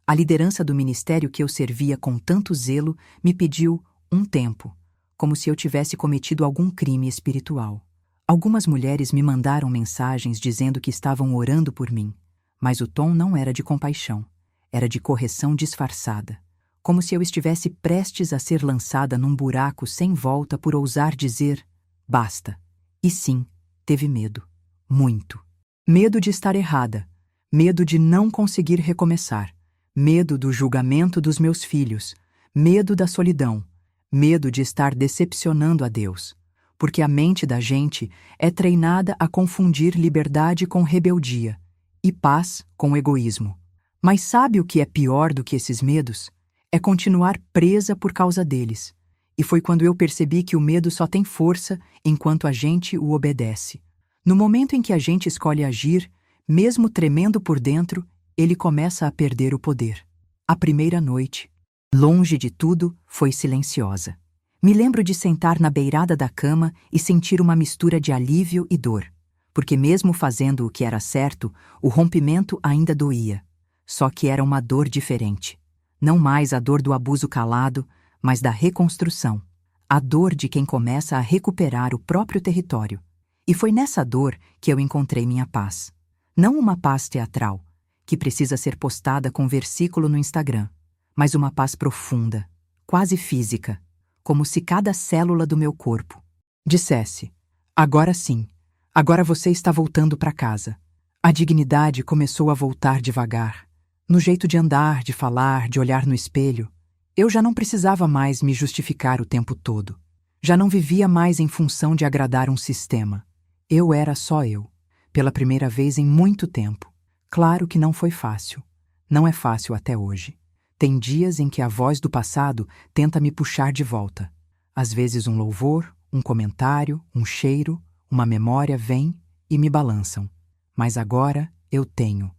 A liderança do ministério que eu servia com tanto zelo me pediu um tempo, como se eu tivesse cometido algum crime espiritual. Algumas mulheres me mandaram mensagens dizendo que estavam orando por mim, mas o tom não era de compaixão, era de correção disfarçada, como se eu estivesse prestes a ser lançada num buraco sem volta por ousar dizer basta. E sim, teve medo. Muito. Medo de estar errada. Medo de não conseguir recomeçar. Medo do julgamento dos meus filhos. Medo da solidão. Medo de estar decepcionando a Deus. Porque a mente da gente é treinada a confundir liberdade com rebeldia e paz com egoísmo. Mas sabe o que é pior do que esses medos? É continuar presa por causa deles. E foi quando eu percebi que o medo só tem força enquanto a gente o obedece. No momento em que a gente escolhe agir, mesmo tremendo por dentro, ele começa a perder o poder. A primeira noite, longe de tudo, foi silenciosa. Me lembro de sentar na beirada da cama e sentir uma mistura de alívio e dor, porque mesmo fazendo o que era certo, o rompimento ainda doía. Só que era uma dor diferente. Não mais a dor do abuso calado, mas da reconstrução. A dor de quem começa a recuperar o próprio território. E foi nessa dor que eu encontrei minha paz. Não uma paz teatral, que precisa ser postada com versículo no Instagram, mas uma paz profunda, quase física, como se cada célula do meu corpo dissesse: agora sim, agora você está voltando para casa. A dignidade começou a voltar devagar, no jeito de andar, de falar, de olhar no espelho. Eu já não precisava mais me justificar o tempo todo. Já não vivia mais em função de agradar um sistema. Eu era só eu, pela primeira vez em muito tempo. Claro que não foi fácil. Não é fácil até hoje. Tem dias em que a voz do passado tenta me puxar de volta. Às vezes um louvor, um comentário, um cheiro, uma memória vem e me balançam. Mas agora eu tenho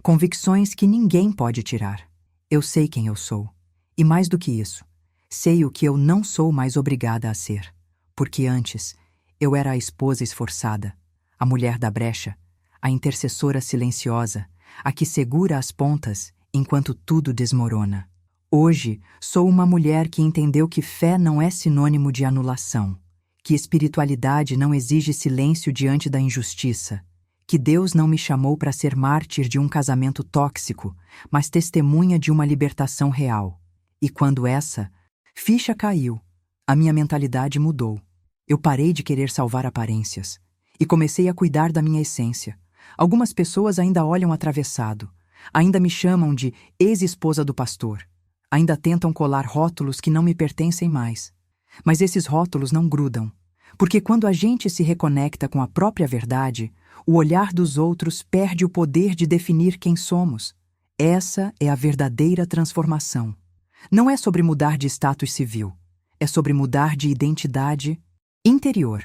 convicções que ninguém pode tirar. Eu sei quem eu sou. E mais do que isso, sei o que eu não sou mais obrigada a ser. Porque antes, eu era a esposa esforçada, a mulher da brecha, a intercessora silenciosa, a que segura as pontas enquanto tudo desmorona. Hoje, sou uma mulher que entendeu que fé não é sinônimo de anulação, que espiritualidade não exige silêncio diante da injustiça, que Deus não me chamou para ser mártir de um casamento tóxico, mas testemunha de uma libertação real. E quando essa ficha caiu, a minha mentalidade mudou. Eu parei de querer salvar aparências e comecei a cuidar da minha essência. Algumas pessoas ainda olham atravessado, ainda me chamam de ex-esposa do pastor, ainda tentam colar rótulos que não me pertencem mais. Mas esses rótulos não grudam, porque quando a gente se reconecta com a própria verdade, o olhar dos outros perde o poder de definir quem somos. Essa é a verdadeira transformação. Não é sobre mudar de status civil, é sobre mudar de identidade interior.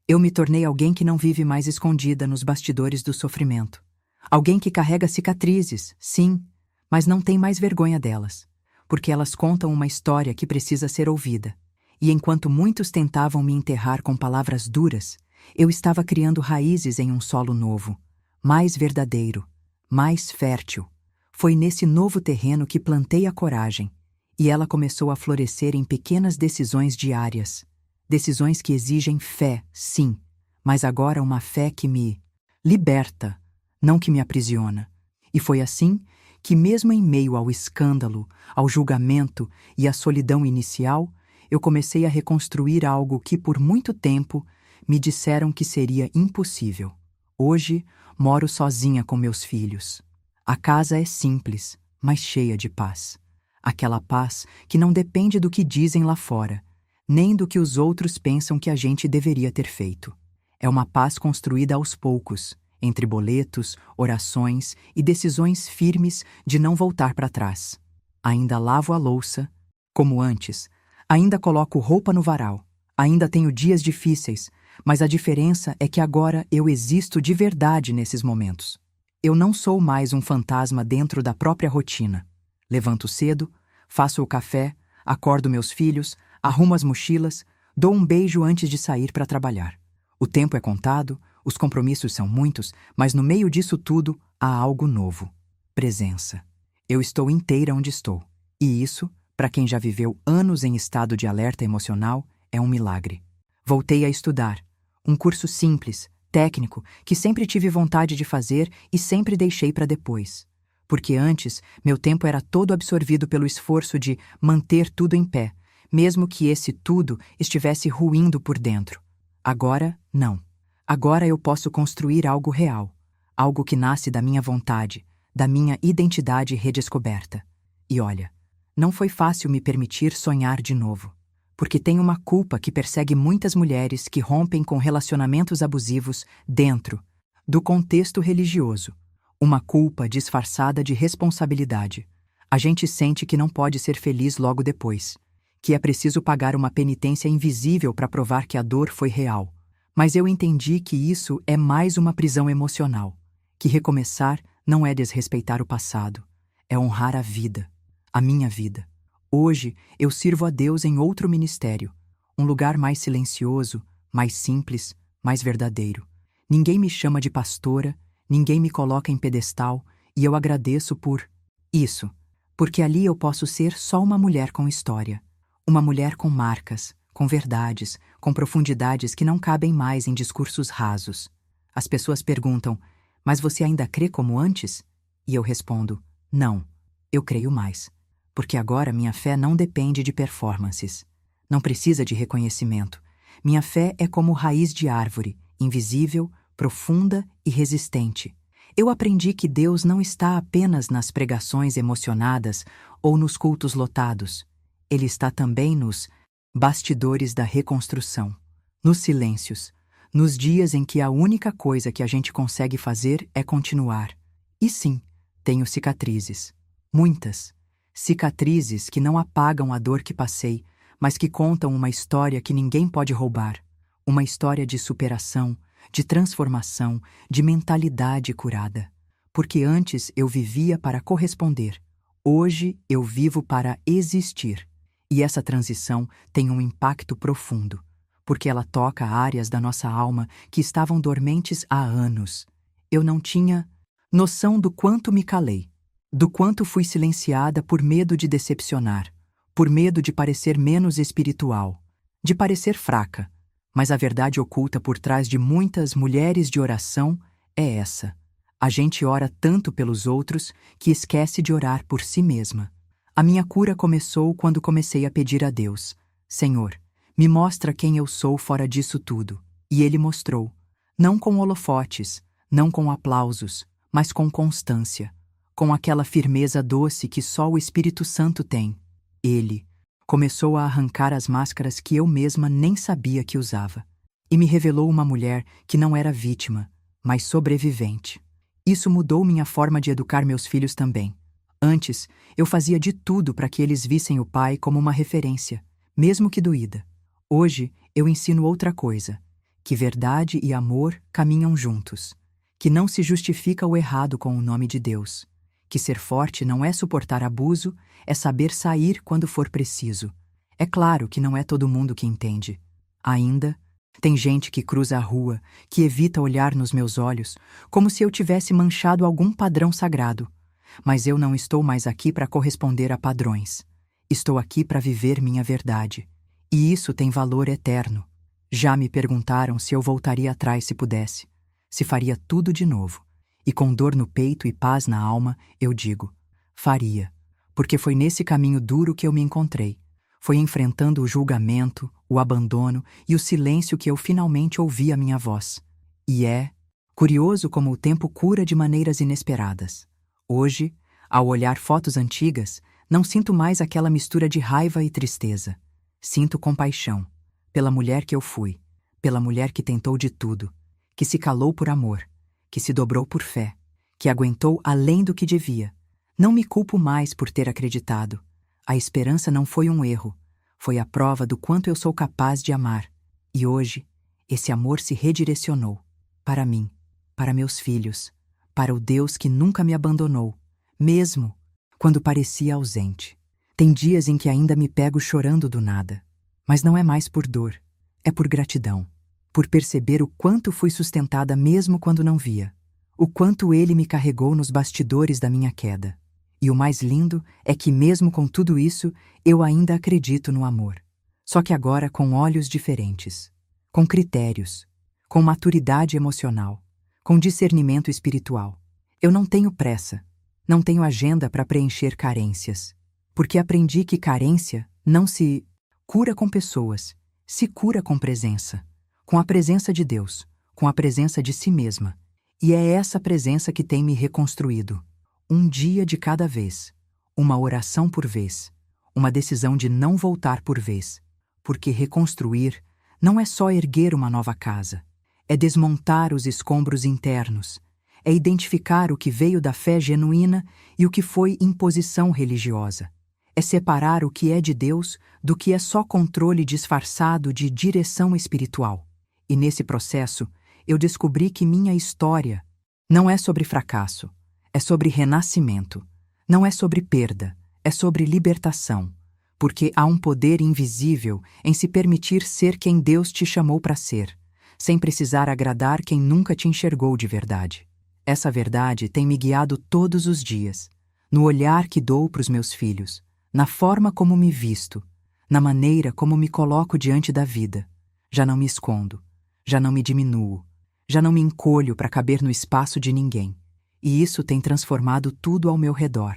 Eu me tornei alguém que não vive mais escondida nos bastidores do sofrimento. Alguém que carrega cicatrizes, sim, mas não tem mais vergonha delas, porque elas contam uma história que precisa ser ouvida. E enquanto muitos tentavam me enterrar com palavras duras, eu estava criando raízes em um solo novo, mais verdadeiro, mais fértil. Foi nesse novo terreno que plantei a coragem, e ela começou a florescer em pequenas decisões diárias. Decisões que exigem fé, sim, mas agora uma fé que me liberta, não que me aprisiona. E foi assim que, mesmo em meio ao escândalo, ao julgamento e à solidão inicial, eu comecei a reconstruir algo que por muito tempo me disseram que seria impossível. Hoje, moro sozinha com meus filhos. A casa é simples, mas cheia de paz. Aquela paz que não depende do que dizem lá fora, nem do que os outros pensam que a gente deveria ter feito. É uma paz construída aos poucos, entre boletos, orações e decisões firmes de não voltar para trás. Ainda lavo a louça, como antes, ainda coloco roupa no varal, ainda tenho dias difíceis, mas a diferença é que agora eu existo de verdade nesses momentos. Eu não sou mais um fantasma dentro da própria rotina. Levanto cedo, faço o café, acordo meus filhos, arrumo as mochilas, dou um beijo antes de sair para trabalhar. O tempo é contado, os compromissos são muitos, mas no meio disso tudo há algo novo. Presença. Eu estou inteira onde estou. E isso, para quem já viveu anos em estado de alerta emocional, é um milagre. Voltei a estudar. Um curso simples, técnico, que sempre tive vontade de fazer e sempre deixei para depois. Porque antes, meu tempo era todo absorvido pelo esforço de manter tudo em pé, mesmo que esse tudo estivesse ruindo por dentro. Agora, não. Agora eu posso construir algo real, algo que nasce da minha vontade, da minha identidade redescoberta. E olha, não foi fácil me permitir sonhar de novo, porque tem uma culpa que persegue muitas mulheres que rompem com relacionamentos abusivos dentro do contexto religioso. Uma culpa disfarçada de responsabilidade. A gente sente que não pode ser feliz logo depois, que é preciso pagar uma penitência invisível para provar que a dor foi real. Mas eu entendi que isso é mais uma prisão emocional, que recomeçar não é desrespeitar o passado, é honrar a vida, a minha vida. Hoje eu sirvo a Deus em outro ministério, um lugar mais silencioso, mais simples, mais verdadeiro. Ninguém me chama de pastora, ninguém me coloca em pedestal, e eu agradeço por isso, porque ali eu posso ser só uma mulher com história, uma mulher com marcas, com verdades, com profundidades que não cabem mais em discursos rasos. As pessoas perguntam, mas você ainda crê como antes? E eu respondo, não, eu creio mais. Porque agora minha fé não depende de performances. Não precisa de reconhecimento. Minha fé é como raiz de árvore, invisível, profunda e resistente. Eu aprendi que Deus não está apenas nas pregações emocionadas ou nos cultos lotados. Ele está também nos bastidores da reconstrução, nos silêncios, nos dias em que a única coisa que a gente consegue fazer é continuar. E sim, tenho cicatrizes. Muitas. Cicatrizes que não apagam a dor que passei, mas que contam uma história que ninguém pode roubar. Uma história de superação, de transformação, de mentalidade curada. Porque antes eu vivia para corresponder. Hoje eu vivo para existir. E essa transição tem um impacto profundo, porque ela toca áreas da nossa alma que estavam dormentes há anos. Eu não tinha noção do quanto me calei, do quanto fui silenciada por medo de decepcionar, por medo de parecer menos espiritual, de parecer fraca. Mas a verdade oculta por trás de muitas mulheres de oração é essa. A gente ora tanto pelos outros que esquece de orar por si mesma. A minha cura começou quando comecei a pedir a Deus, Senhor, me mostra quem eu sou fora disso tudo. E Ele mostrou, não com holofotes, não com aplausos, mas com constância, com aquela firmeza doce que só o Espírito Santo tem. Ele começou a arrancar as máscaras que eu mesma nem sabia que usava, e me revelou uma mulher que não era vítima, mas sobrevivente. Isso mudou minha forma de educar meus filhos também. Antes, eu fazia de tudo para que eles vissem o pai como uma referência, mesmo que doída. Hoje, eu ensino outra coisa, que verdade e amor caminham juntos, que não se justifica o errado com o nome de Deus, que ser forte não é suportar abuso, é saber sair quando for preciso. É claro que não é todo mundo que entende. Ainda, tem gente que cruza a rua, que evita olhar nos meus olhos, como se eu tivesse manchado algum padrão sagrado. Mas eu não estou mais aqui para corresponder a padrões. Estou aqui para viver minha verdade. E isso tem valor eterno. Já me perguntaram se eu voltaria atrás se pudesse, se faria tudo de novo. E com dor no peito e paz na alma, eu digo, faria. Porque foi nesse caminho duro que eu me encontrei. Foi enfrentando o julgamento, o abandono e o silêncio que eu finalmente ouvi a minha voz. E é curioso como o tempo cura de maneiras inesperadas. Hoje, ao olhar fotos antigas, não sinto mais aquela mistura de raiva e tristeza. Sinto compaixão pela mulher que eu fui, pela mulher que tentou de tudo, que se calou por amor, que se dobrou por fé, que aguentou além do que devia. Não me culpo mais por ter acreditado. A esperança não foi um erro, foi a prova do quanto eu sou capaz de amar. E hoje, esse amor se redirecionou para mim, para meus filhos, para o Deus que nunca me abandonou, mesmo quando parecia ausente. Tem dias em que ainda me pego chorando do nada, mas não é mais por dor, é por gratidão, por perceber o quanto fui sustentada mesmo quando não via, o quanto Ele me carregou nos bastidores da minha queda. E o mais lindo é que mesmo com tudo isso, eu ainda acredito no amor. Só que agora com olhos diferentes, com critérios, com maturidade emocional, com discernimento espiritual. Eu não tenho pressa, não tenho agenda para preencher carências, porque aprendi que carência não se cura com pessoas, se cura com presença, com a presença de Deus, com a presença de si mesma. E é essa presença que tem me reconstruído. Um dia de cada vez, uma oração por vez, uma decisão de não voltar por vez, porque reconstruir não é só erguer uma nova casa, é desmontar os escombros internos, é identificar o que veio da fé genuína e o que foi imposição religiosa, é separar o que é de Deus do que é só controle disfarçado de direção espiritual. E nesse processo, eu descobri que minha história não é sobre fracasso, é sobre renascimento, não é sobre perda, é sobre libertação, porque há um poder invisível em se permitir ser quem Deus te chamou para ser, sem precisar agradar quem nunca te enxergou de verdade. Essa verdade tem me guiado todos os dias, no olhar que dou para os meus filhos, na forma como me visto, na maneira como me coloco diante da vida. Já não me escondo, já não me diminuo, já não me encolho para caber no espaço de ninguém. E isso tem transformado tudo ao meu redor.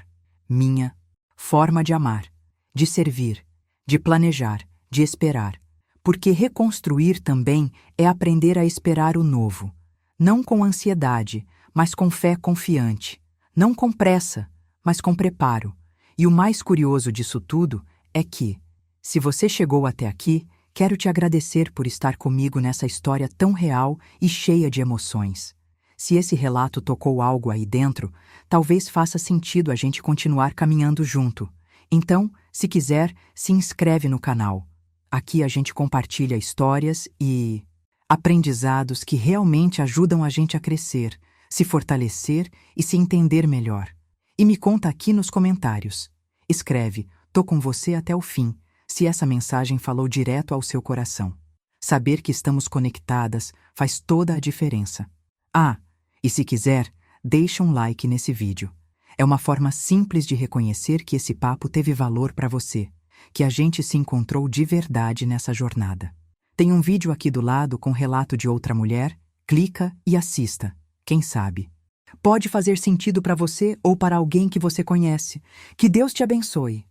Minha forma de amar, de servir, de planejar, de esperar. Porque reconstruir também é aprender a esperar o novo. Não com ansiedade, mas com fé confiante. Não com pressa, mas com preparo. E o mais curioso disso tudo é que, se você chegou até aqui, quero te agradecer por estar comigo nessa história tão real e cheia de emoções. Se esse relato tocou algo aí dentro, talvez faça sentido a gente continuar caminhando junto. Então, se quiser, se inscreve no canal. Aqui a gente compartilha histórias e aprendizados que realmente ajudam a gente a crescer, se fortalecer e se entender melhor. E me conta aqui nos comentários. Escreve, tô com você até o fim, se essa mensagem falou direto ao seu coração. Saber que estamos conectadas faz toda a diferença. Ah, e se quiser, deixa um like nesse vídeo. É uma forma simples de reconhecer que esse papo teve valor para você, que a gente se encontrou de verdade nessa jornada. Tem um vídeo aqui do lado com relato de outra mulher, clica e assista, quem sabe. Pode fazer sentido para você ou para alguém que você conhece. Que Deus te abençoe.